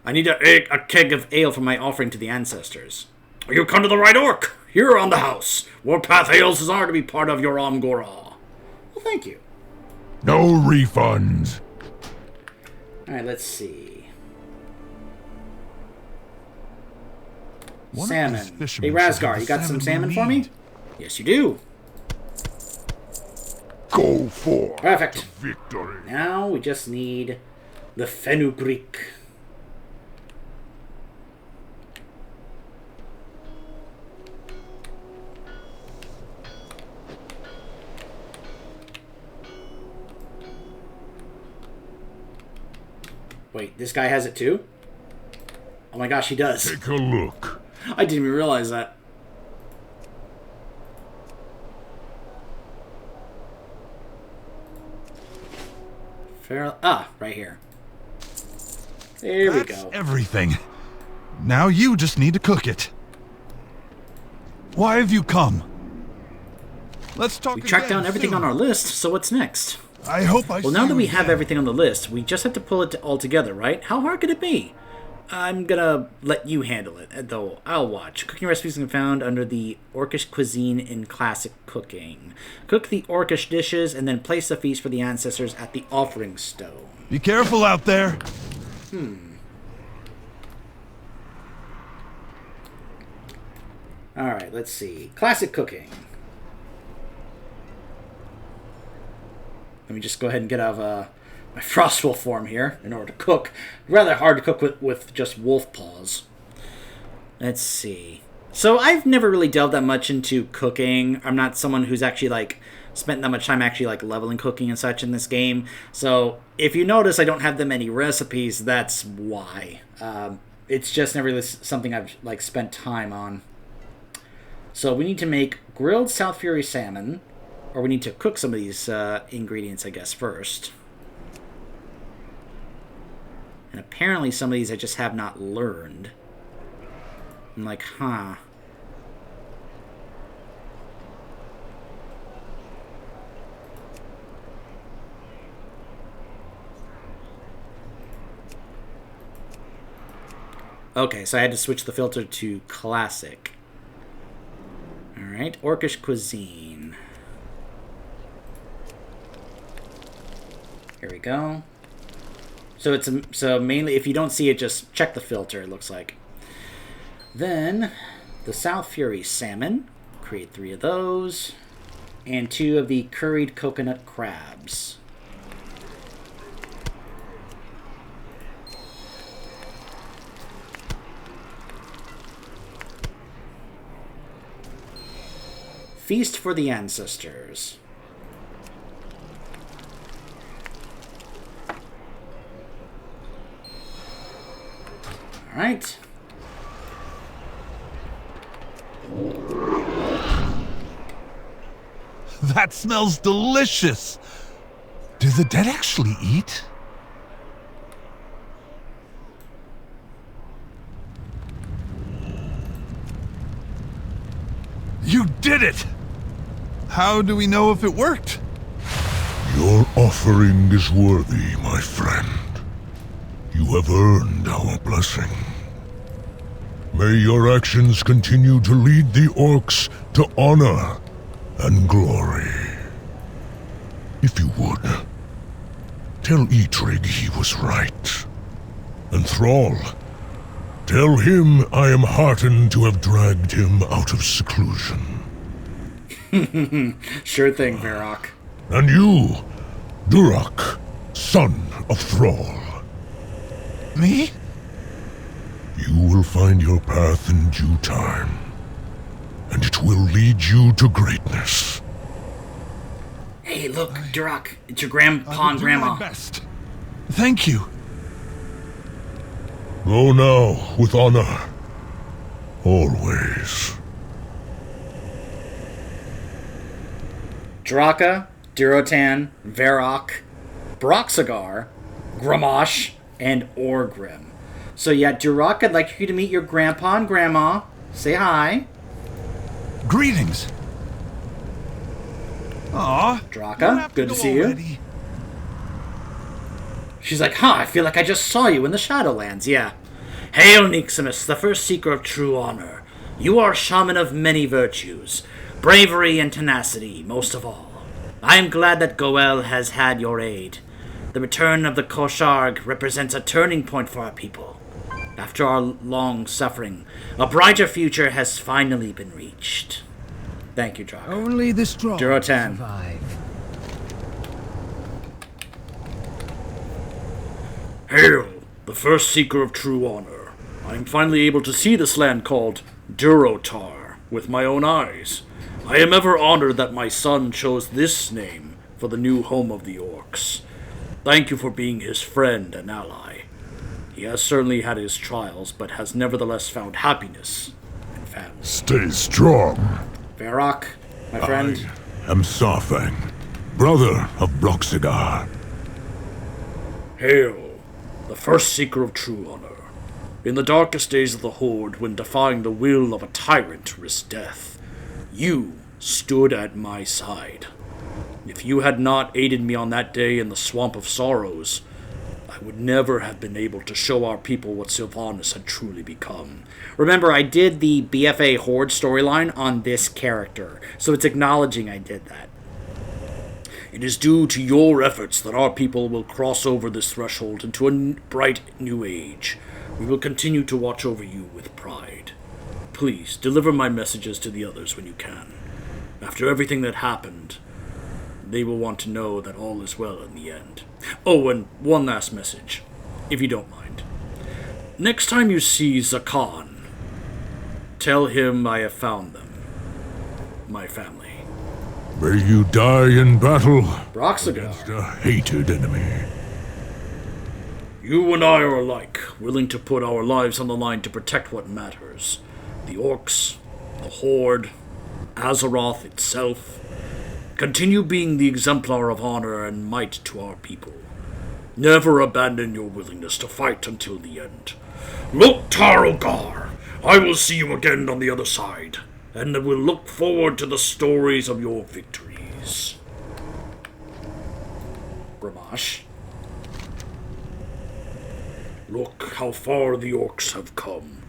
I need a keg of ale for my offering to the ancestors. You come to the right orc. Here on the house. Warpath ales are to be part of your Amgora. Well, thank you. No refunds. Alright, let's see. One of these Salmon. fishermen Hey, should have Razgar, the you got some salmon we for me? need. Yes, you do. Go for Perfect. victory. Now we just need the fenugreek. Wait, this guy has it too? Oh my gosh, he does. Take a look. I didn't even realize that. Right here. There we That's go. everything. Now you just need to cook it. Why have you come? Let's talk We tracked again down everything soon. on our list, so what's next? I hope I Well, see now that you we have again. everything on the list, we just have to pull it all together, right? How hard could it be? I'm gonna let you handle it, though I'll watch. Cooking recipes can be found under the Orcish cuisine in classic cooking. Cook the Orcish dishes and then place the feast for the ancestors at the offering stone. Be careful out there. Alright, let's see. Classic cooking. Let me just go ahead and get out of my Frostwolf form here in order to cook. Rather hard to cook with just wolf paws. Let's see. So I've never really delved that much into cooking. I'm not someone who's actually like spent that much time actually like leveling cooking and such in this game. So if you notice I don't have that many recipes, that's why. It's just never really something I've like spent time on. So we need to make grilled South Fury salmon, or we need to cook some of these ingredients, I guess, first. And apparently some of these I just have not learned. I'm like, huh. Okay, so I had to switch the filter to classic. Alright, Orcish cuisine. Here we go. So it's so mainly, if you don't see it, just check the filter, it looks like. Then, the South Fury salmon. Create 3 of those. And 2 of the curried coconut crabs. Feast for the ancestors. Alright. That smells delicious. Do the dead actually eat? You did it! How do we know if it worked? Your offering is worthy, my friend. You have earned our blessing. May your actions continue to lead the orcs to honor and glory. If you would, tell Etrigg he was right. And Thrall, tell him I am heartened to have dragged him out of seclusion. Sure thing, Varrock. And you, Durak, son of Thrall. Me? You will find your path in due time, and it will lead you to greatness. Hey, look, Durak, it's your grandpa and grandma. My best. Thank you. Go now with honor. Always. Draka, Durotan, Varrock, Broxagar, Gramash, and Orgrim. So yeah, Durak, I'd like you to meet your grandpa and grandma. Say hi. Greetings. Aw. Draka, good to see you. She's like, I feel like I just saw you in the Shadowlands, yeah. Hail, Niximus, the first seeker of true honor. You are a shaman of many virtues, bravery and tenacity, most of all. I am glad that Goel has had your aid. The return of the Kosharg represents a turning point for our people. After our long suffering, a brighter future has finally been reached. Thank you, Draka. Only the strong Durotan. survive. Hail, the first seeker of true honor. I am finally able to see this land called Durotar with my own eyes. I am ever honored that my son chose this name for the new home of the orcs. Thank you for being his friend and ally. He has certainly had his trials, but has nevertheless found happiness in family. Stay strong. Varrock, my friend. I am Sarfang, brother of Broxagar. Hail, the first seeker of true honor. In the darkest days of the Horde, when defying the will of a tyrant risked death, you stood at my side. If you had not aided me on that day in the Swamp of Sorrows, I would never have been able to show our people what Sylvanas had truly become. Remember, I did the BFA Horde storyline on this character, so it's acknowledging I did that. It is due to your efforts that our people will cross over this threshold into a bright new age. We will continue to watch over you with pride. Please, deliver my messages to the others when you can. After everything that happened, they will want to know that all is well in the end. Oh, and one last message, if you don't mind. Next time you see Zakan, tell him I have found them. My family. May you die in battle Broxagar. against a hated enemy. You and I are alike, willing to put our lives on the line to protect what matters. The orcs, the Horde, Azeroth itself. Continue being the exemplar of honor and might to our people. Never abandon your willingness to fight until the end. Loktar Ogar, I will see you again on the other side, and will look forward to the stories of your victories. Gramash. Look how far the orcs have come.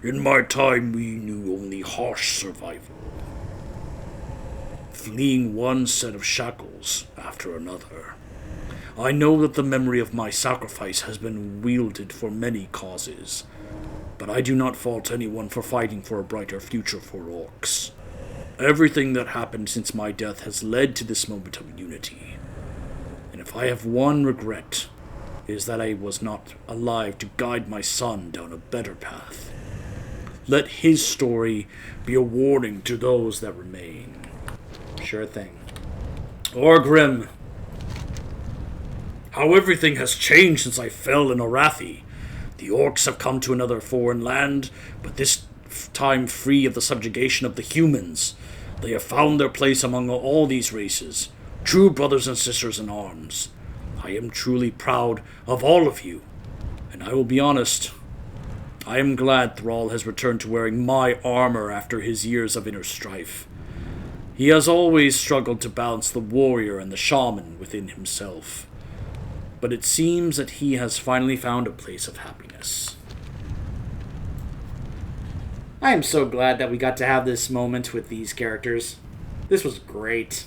In my time, we knew only harsh survival. Fleeing one set of shackles after another. I know that the memory of my sacrifice has been wielded for many causes, but I do not fault anyone for fighting for a brighter future for orcs. Everything that happened since my death has led to this moment of unity. And if I have one regret, it is that I was not alive to guide my son down a better path. Let his story be a warning to those that remain. Sure thing. Orgrim, how everything has changed since I fell in Arathi. The orcs have come to another foreign land, but this time free of the subjugation of the humans. They have found their place among all these races, true brothers and sisters in arms. I am truly proud of all of you, and I will be honest, I am glad Thrall has returned to wearing my armor after his years of inner strife. He has always struggled to balance the warrior and the shaman within himself, but it seems that he has finally found a place of happiness. I am so glad that we got to have this moment with these characters. This was great.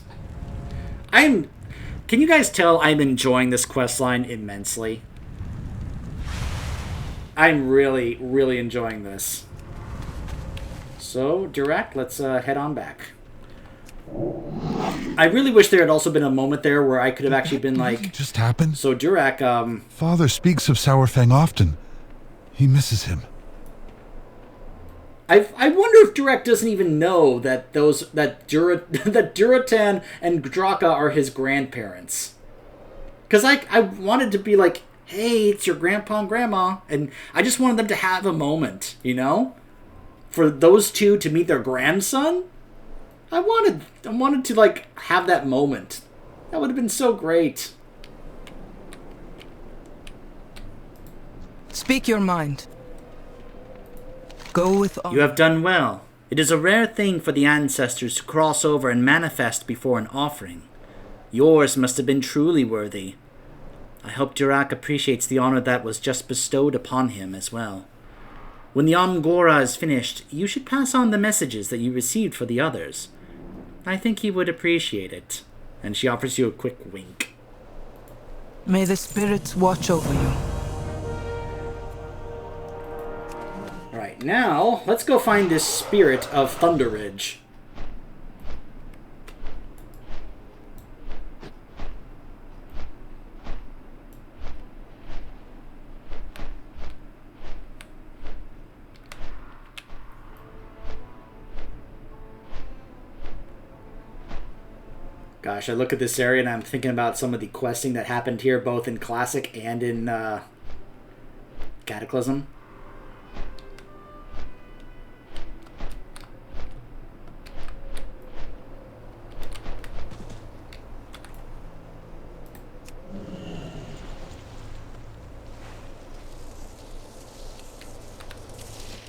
Can you guys tell I'm enjoying this questline immensely? I'm really, really enjoying this. So, direct, let's head on back. I really wish there had also been a moment there where I could have actually been like... It just happened? So, Durak, Father speaks of Sourfang often. He misses him. I wonder if Durak doesn't even know that that Duratan and Draka are his grandparents. Because I wanted to be like, hey, it's your grandpa and grandma. And I just wanted them to have a moment, you know? For those two to meet their grandson? I wanted to, like, have that moment. That would have been so great. Speak your mind. Go with all. You have done well. It is a rare thing for the ancestors to cross over and manifest before an offering. Yours must have been truly worthy. I hope Durak appreciates the honor that was just bestowed upon him as well. When the Amgora is finished, you should pass on the messages that you received for the others. I think he would appreciate it. And she offers you a quick wink. May the spirits watch over you. Alright, now, let's go find this spirit of Thunder Ridge. Gosh, I look at this area and I'm thinking about some of the questing that happened here, both in Classic and in Cataclysm.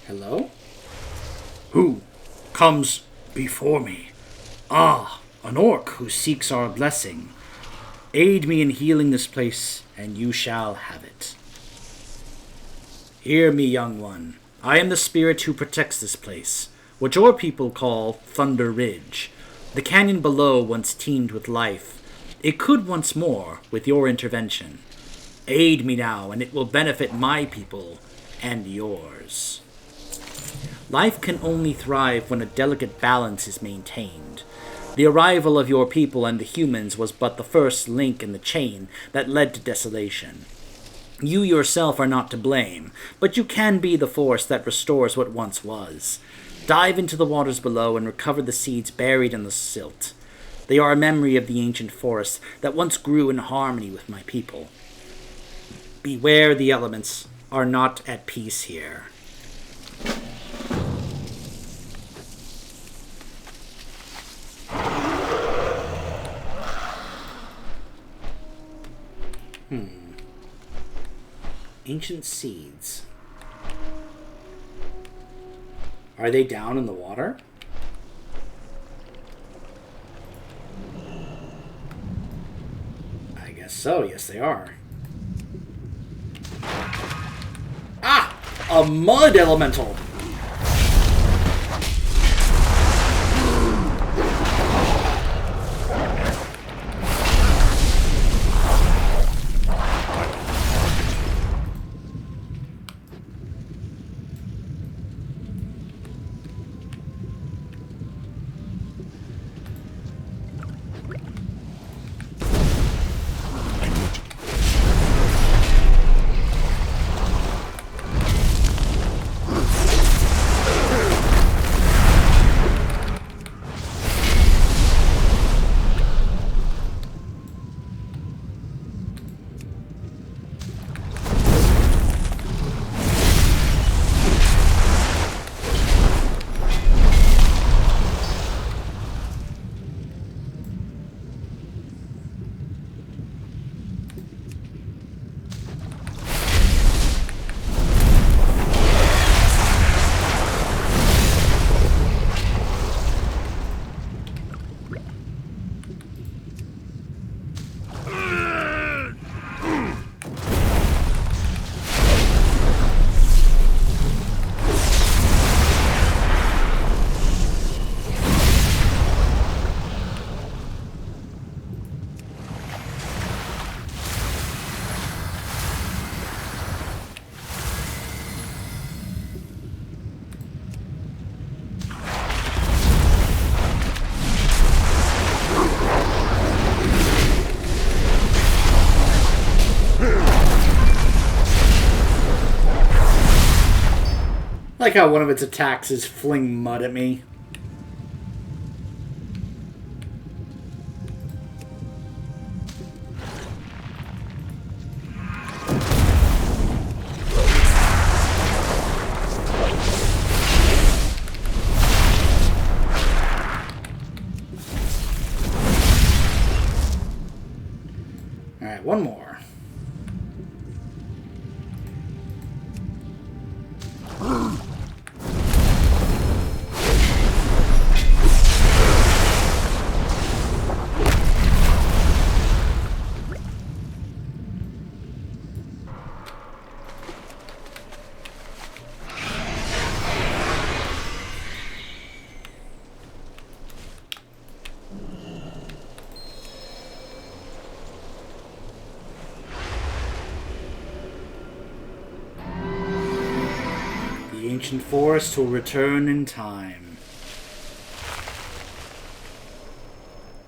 Hello? Who comes before me? Ah, an orc who seeks our blessing. Aid me in healing this place, and you shall have it. Hear me, young one. I am the spirit who protects this place, what your people call Thunder Ridge. The canyon below once teemed with life. It could once more, with your intervention. Aid me now, and it will benefit my people and yours. Life can only thrive when a delicate balance is maintained. The arrival of your people and the humans was but the first link in the chain that led to desolation. You yourself are not to blame, but you can be the force that restores what once was. Dive into the waters below and recover the seeds buried in the silt. They are a memory of the ancient forest that once grew in harmony with my people. Beware, the elements are not at peace here. Ancient seeds. Are they down in the water? I guess so. Yes, they are. Ah! A mud elemental! like how one of its attacks is fling mud at me. Alright, one more. The ancient forest will return in time.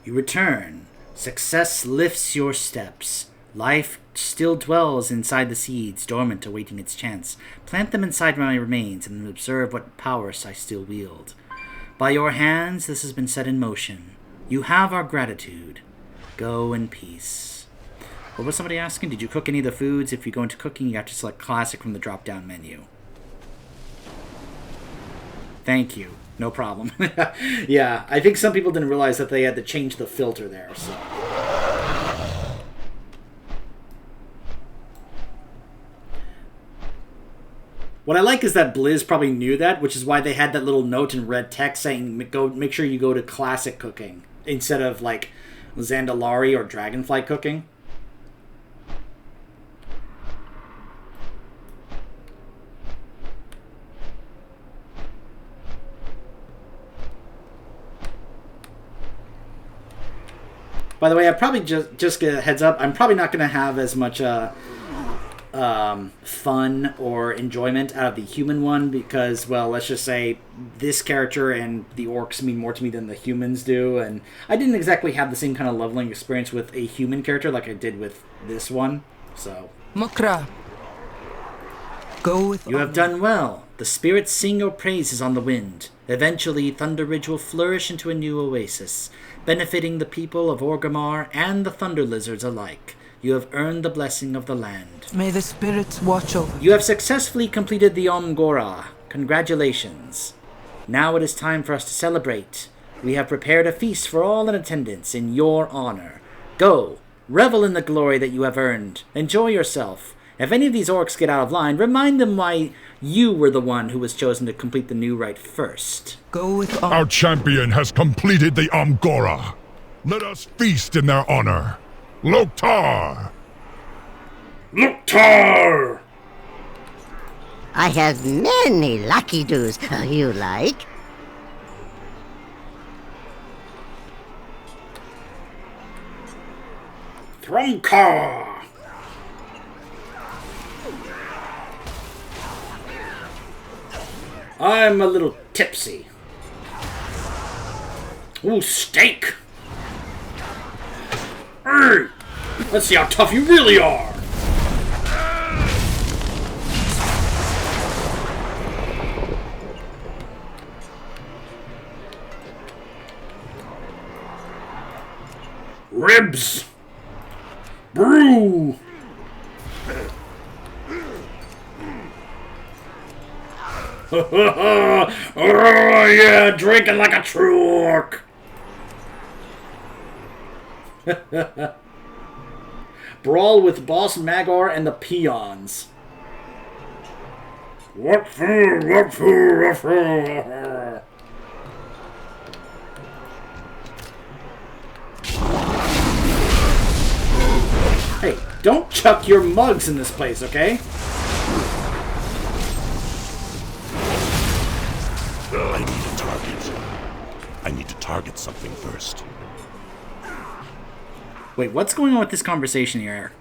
You return. Success lifts your steps. Life still dwells inside the seeds, dormant, awaiting its chance. Plant them inside my remains and observe what powers I still wield. By your hands, this has been set in motion. You have our gratitude. Go in peace. What was somebody asking? Did you cook any of the foods? If you go into cooking, you have to select classic from the drop-down menu. Thank you. No problem. Yeah, I think some people didn't realize that they had to change the filter there, so... What I like is that Blizz probably knew that, which is why they had that little note in red text saying, make sure you go to classic cooking, instead of, like, Zandalari or Dragonfly cooking. By the way, I probably just get a heads up. I'm probably not going to have as much fun or enjoyment out of the human one because, well, let's just say this character and the orcs mean more to me than the humans do, and I didn't exactly have the same kind of leveling experience with a human character like I did with this one. So, Mokra, go with you have done well. The spirits sing your praises on the wind. Eventually, Thunder Ridge will flourish into a new oasis, benefiting the people of Orgrimmar and the Thunder Lizards alike. You have earned the blessing of the land. May the spirits watch over. You have successfully completed the Omgora. Congratulations. Now it is time for us to celebrate. We have prepared a feast for all in attendance in your honor. Go, revel in the glory that you have earned. Enjoy yourself. If any of these orcs get out of line, remind them why you were the one who was chosen to complete the new rite first. Go with Our champion has completed the Omgora. Let us feast in their honor. Loktar! Loktar! I have many lucky doos you like. Thrumkar! I'm a little tipsy. Ooh, steak! Hey! Let's see how tough you really are! Ribs! Brew! Oh yeah, drinking like a true orc! Brawl with Boss Magor and the Peons. What for? What for? What for? Hey, don't chuck your mugs in this place, okay? I need a target. I need to target something first. Wait, what's going on with this conversation here?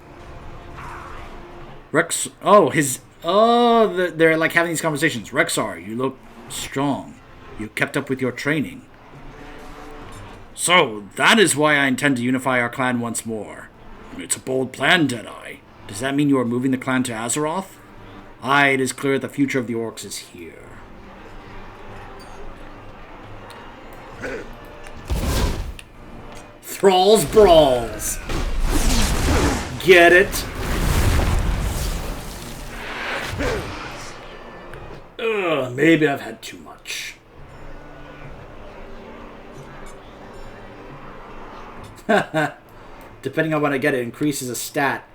Rex... Oh, his... Oh, they're like having these conversations. Rexar, you look strong. You kept up with your training. So, that is why I intend to unify our clan once more. It's a bold plan, Deadeye. Does that mean you are moving the clan to Azeroth? Aye, it is clear the future of the orcs is here. Thralls brawls. Get it? Ugh, maybe I've had too much. Depending on when I get it, increases a stat.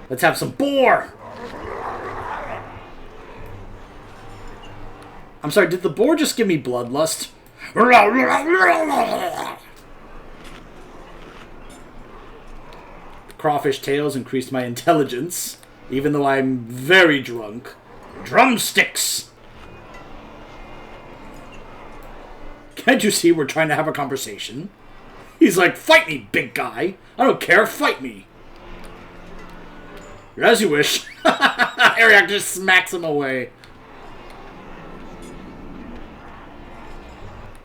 Let's have some boar! I'm sorry, did the boar just give me bloodlust? Crawfish tails increased my intelligence, even though I'm very drunk. Drumsticks! Can't you see we're trying to have a conversation? He's like, fight me, big guy. I don't care, fight me. As you wish. Ariak just smacks him away.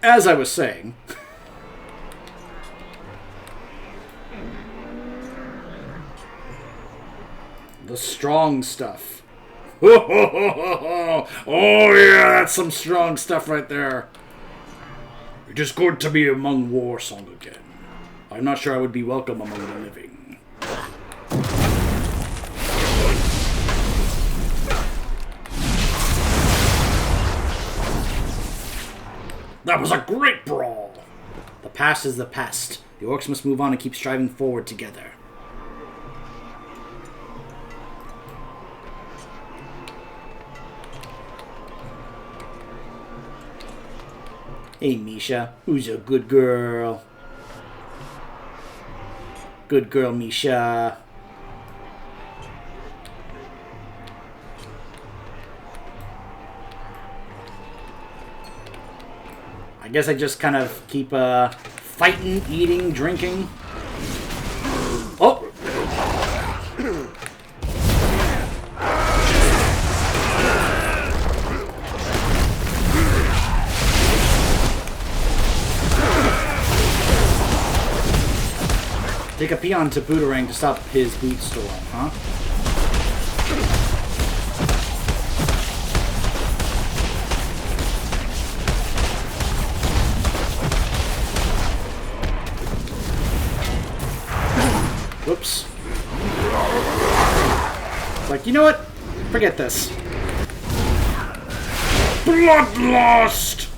As I was saying... the strong stuff. Oh yeah, that's some strong stuff right there. It is good to be among war song again. I'm not sure I would be welcome among the living. That was a great brawl! The past is the past. The orcs must move on and keep striving forward together. Hey, Misha. Who's a good girl? Good girl, Misha. I guess I just kind of keep fighting, eating, drinking. Oh! Take a peon to Booterang to stop his boot storm, huh? Whoops. It's like, you know what? Forget this. Bloodlust!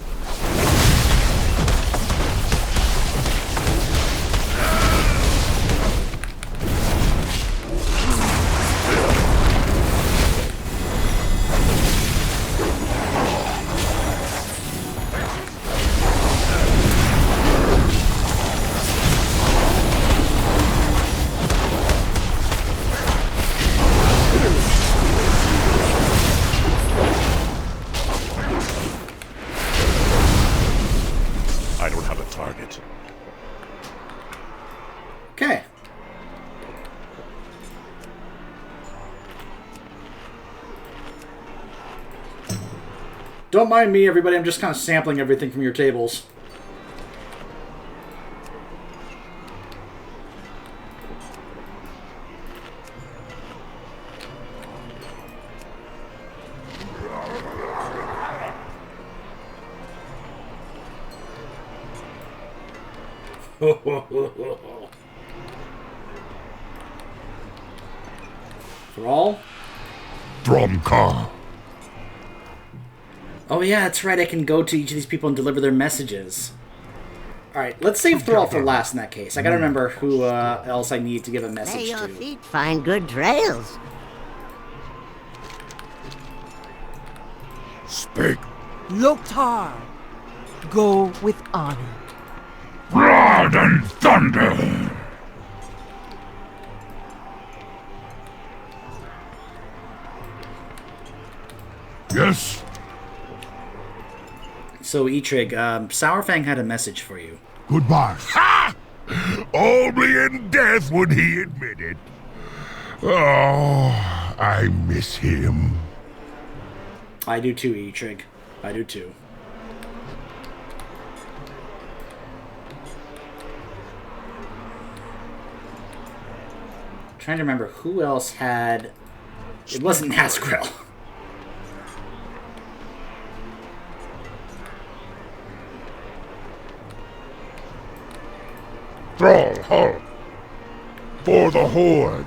Okay. Don't mind me, everybody. I'm just kind of sampling everything from your tables. Thrall? Thromcar. Oh yeah, that's right. I can go to each of these people and deliver their messages. Alright, let's save Thrall for last in that case. I gotta remember who else I need to give a message May your to. feet find good trails. Speak. Loktar, go with honor. Blood and thunder. Yes? So, Etrigg, Sourfang had a message for you. Goodbye. Ha! Only in death would he admit it. Oh, I miss him. I do too, Etrigg. I do too. Trying to remember who else had... It wasn't Nazgrel. Thrall, halt! For the Horde!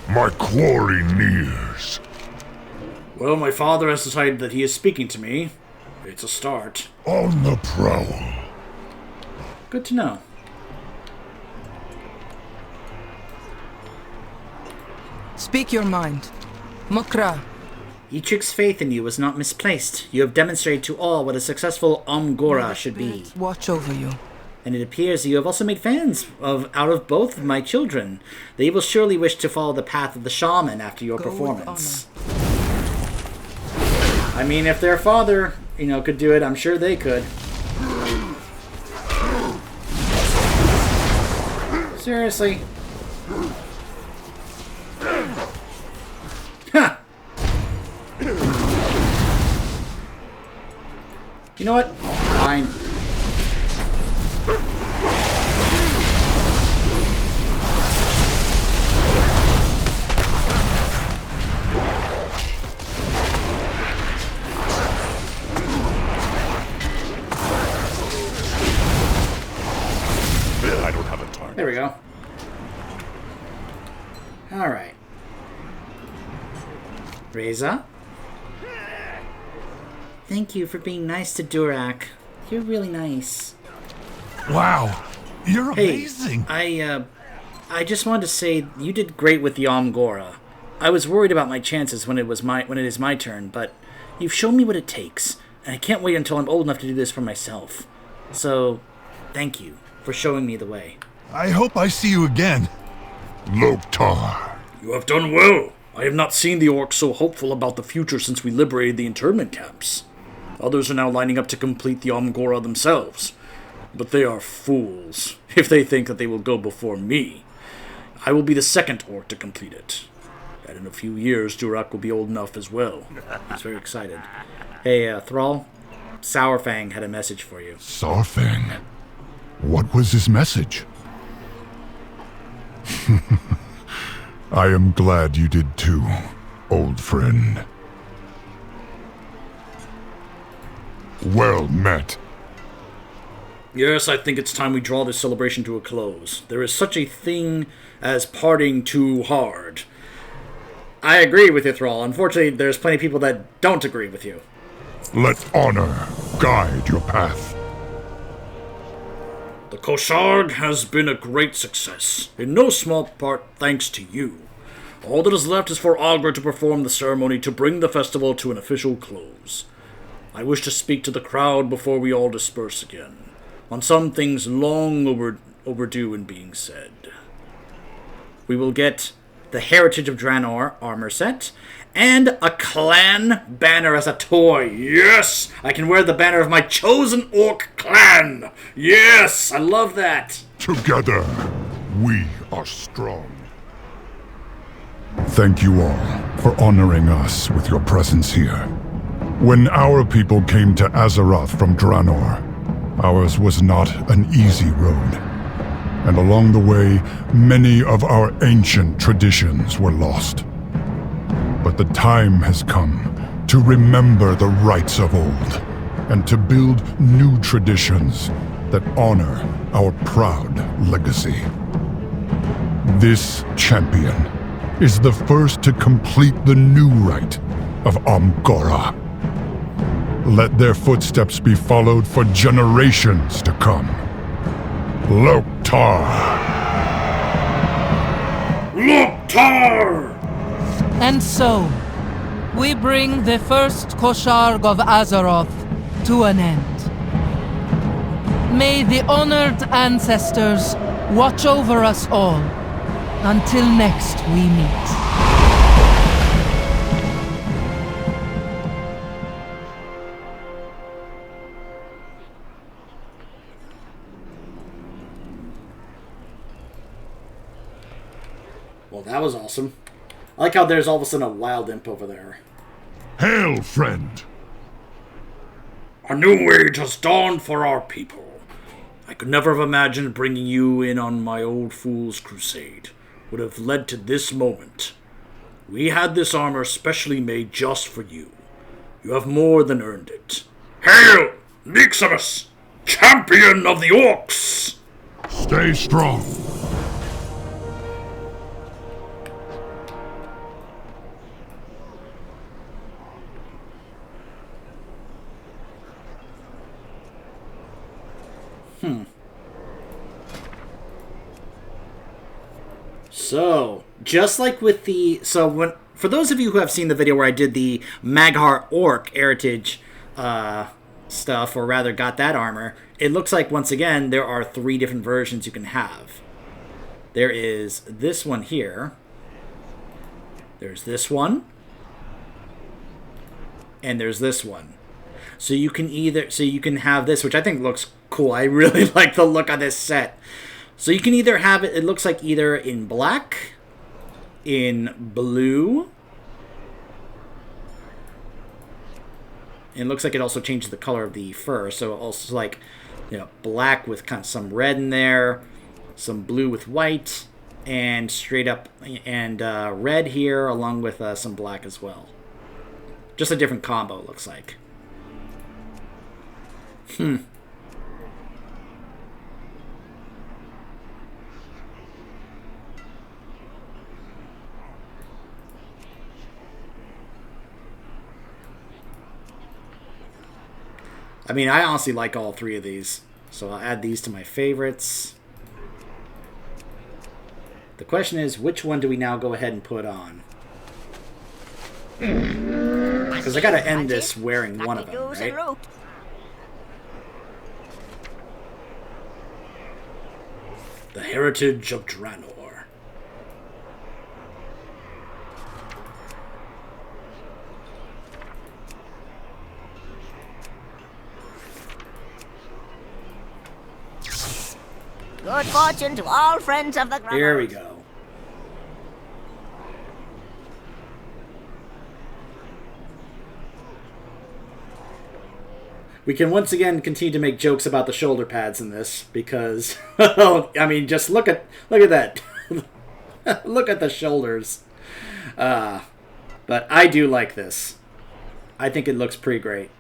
My quarry nears. Well, my father has decided that he is speaking to me. It's a start. On the prowl. Good to know. Speak your mind. Mokra. Etrigg's faith in you was not misplaced. You have demonstrated to all what a successful Omgora should be. Watch over you. And it appears that you have also made fans out of both of my children. They will surely wish to follow the path of the shaman after your performance. I mean, if their father, could do it, I'm sure they could. Seriously. Ha! You know what? Fine. I don't have a target. There we go. Alright. Reza? Thank you for being nice to Durak. You're really nice. Wow, you're amazing. I just wanted to say you did great with the Omgora. I was worried about my chances when it is my turn, but you've shown me what it takes, and I can't wait until I'm old enough to do this for myself. So, thank you for showing me the way. I hope I see you again. Loktar. You have done well. I have not seen the orcs so hopeful about the future since we liberated the internment camps. Others are now lining up to complete the Omgora themselves. But they are fools if they think that they will go before me. I will be the second orc to complete it. And in a few years, Durak will be old enough as well. He's very excited. Hey, Thrall, Sourfang had a message for you. Sourfang? What was his message? I am glad you did too, old friend. Well met. Yes, I think it's time we draw this celebration to a close. There is such a thing as partying too hard. I agree with you, Thrall. Unfortunately, there's plenty of people that don't agree with you. Let honor guide your path. The Koshard has been a great success, in no small part thanks to you. All that is left is for Agra to perform the ceremony to bring the festival to an official close. I wish to speak to the crowd before we all disperse again, on some things long overdue in being said. We will get the Heritage of Draenor armor set, and a clan banner as a toy. Yes! I can wear the banner of my chosen orc clan! Yes! I love that! Together, we are strong. Thank you all for honoring us with your presence here. When our people came to Azeroth from Draenor, ours was not an easy road. And along the way, many of our ancient traditions were lost. But the time has come to remember the rites of old, and to build new traditions that honor our proud legacy. This champion is the first to complete the new rite of Omgora. Let their footsteps be followed for generations to come. Loktar! Loktar! And so, we bring the first Kosharg of Azeroth to an end. May the honored ancestors watch over us all until next we meet. Well, that was awesome. I like how there's all of a sudden a wild imp over there. Hail, friend! A new age has dawned for our people. I could never have imagined bringing you in on my old fool's crusade would have led to this moment. We had this armor specially made just for you. You have more than earned it. Hail, Niximus, champion of the orcs! Stay strong. So, just like with the... for those of you who have seen the video where I did the Mag'har Orc Heritage stuff, or rather got that armor, it looks like, once again, there are 3 different versions you can have. There is this one here. There's this one. And there's this one. So you can have this, which I think looks cool. I really like the look of this set. So you can either have it looks like either in black, in blue. It looks like it also changes the color of the fur. So also like, black with kind of some red in there, some blue with white, and straight up and red here along with some black as well. Just a different combo, it looks like. I mean, I honestly like all 3 of these, so I'll add these to my favorites. The question is, which one do we now go ahead and put on? Because I gotta end this wearing one of them, right? The Heritage of Draenor. Good fortune to all friends of the ground. Here we go. We can once again continue to make jokes about the shoulder pads in this because, I mean, just look at that. Look at the shoulders. But I do like this. I think it looks pretty great.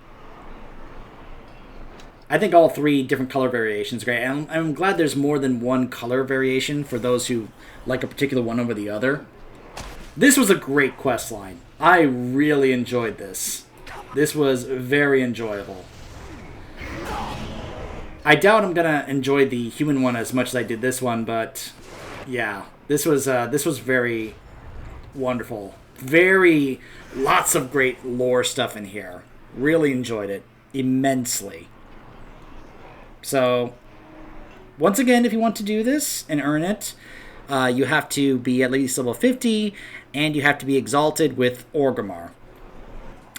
I think all 3 different color variations are great. And I'm glad there's more than one color variation for those who like a particular one over the other. This was a great quest line. I really enjoyed this. This was very enjoyable. I doubt I'm gonna enjoy the human one as much as I did this one, but yeah, this was very wonderful. Lots of great lore stuff in here. Really enjoyed it immensely. So, once again, if you want to do this and earn it, you have to be at least level 50, and you have to be exalted with Orgrimmar.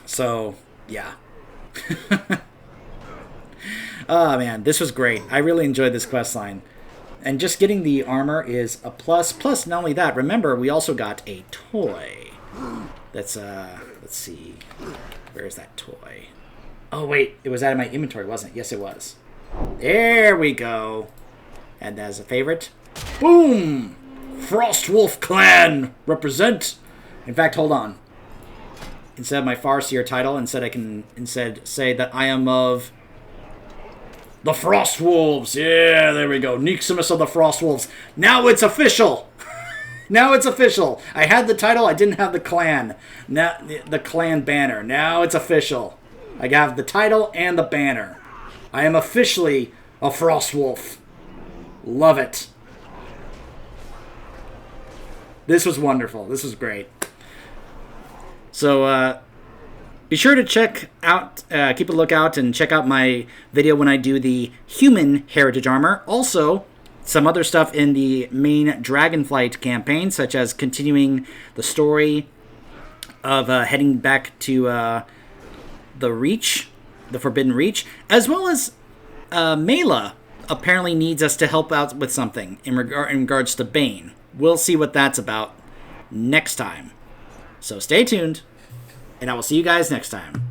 So, yeah. Oh, man, this was great. I really enjoyed this questline. And just getting the armor is a plus. Plus, not only that, remember, we also got a toy. That's, let's see. Where's that toy? Oh, wait, it was out of my inventory, wasn't it? Yes, it was. There we go. And as a favorite, boom! Frostwolf clan represent. In fact, hold on. Instead of my Farseer title, I can say that I am of the Frostwolves. Yeah, there we go. Neeximus of the Frostwolves. Now it's official. Now it's official. I had the title, I didn't have the clan. Now the clan banner. Now it's official. I have the title and the banner. I am officially a Frostwolf. Love it. This was wonderful. This was great. So, be sure to check out, keep a lookout and check out my video when I do the human heritage armor. Also, some other stuff in the main Dragonflight campaign, such as continuing the story of heading back to the Reach, the Forbidden Reach, as well as Mela apparently needs us to help out with something in regards to Bane. We'll see what that's about next time. So stay tuned, and I will see you guys next time.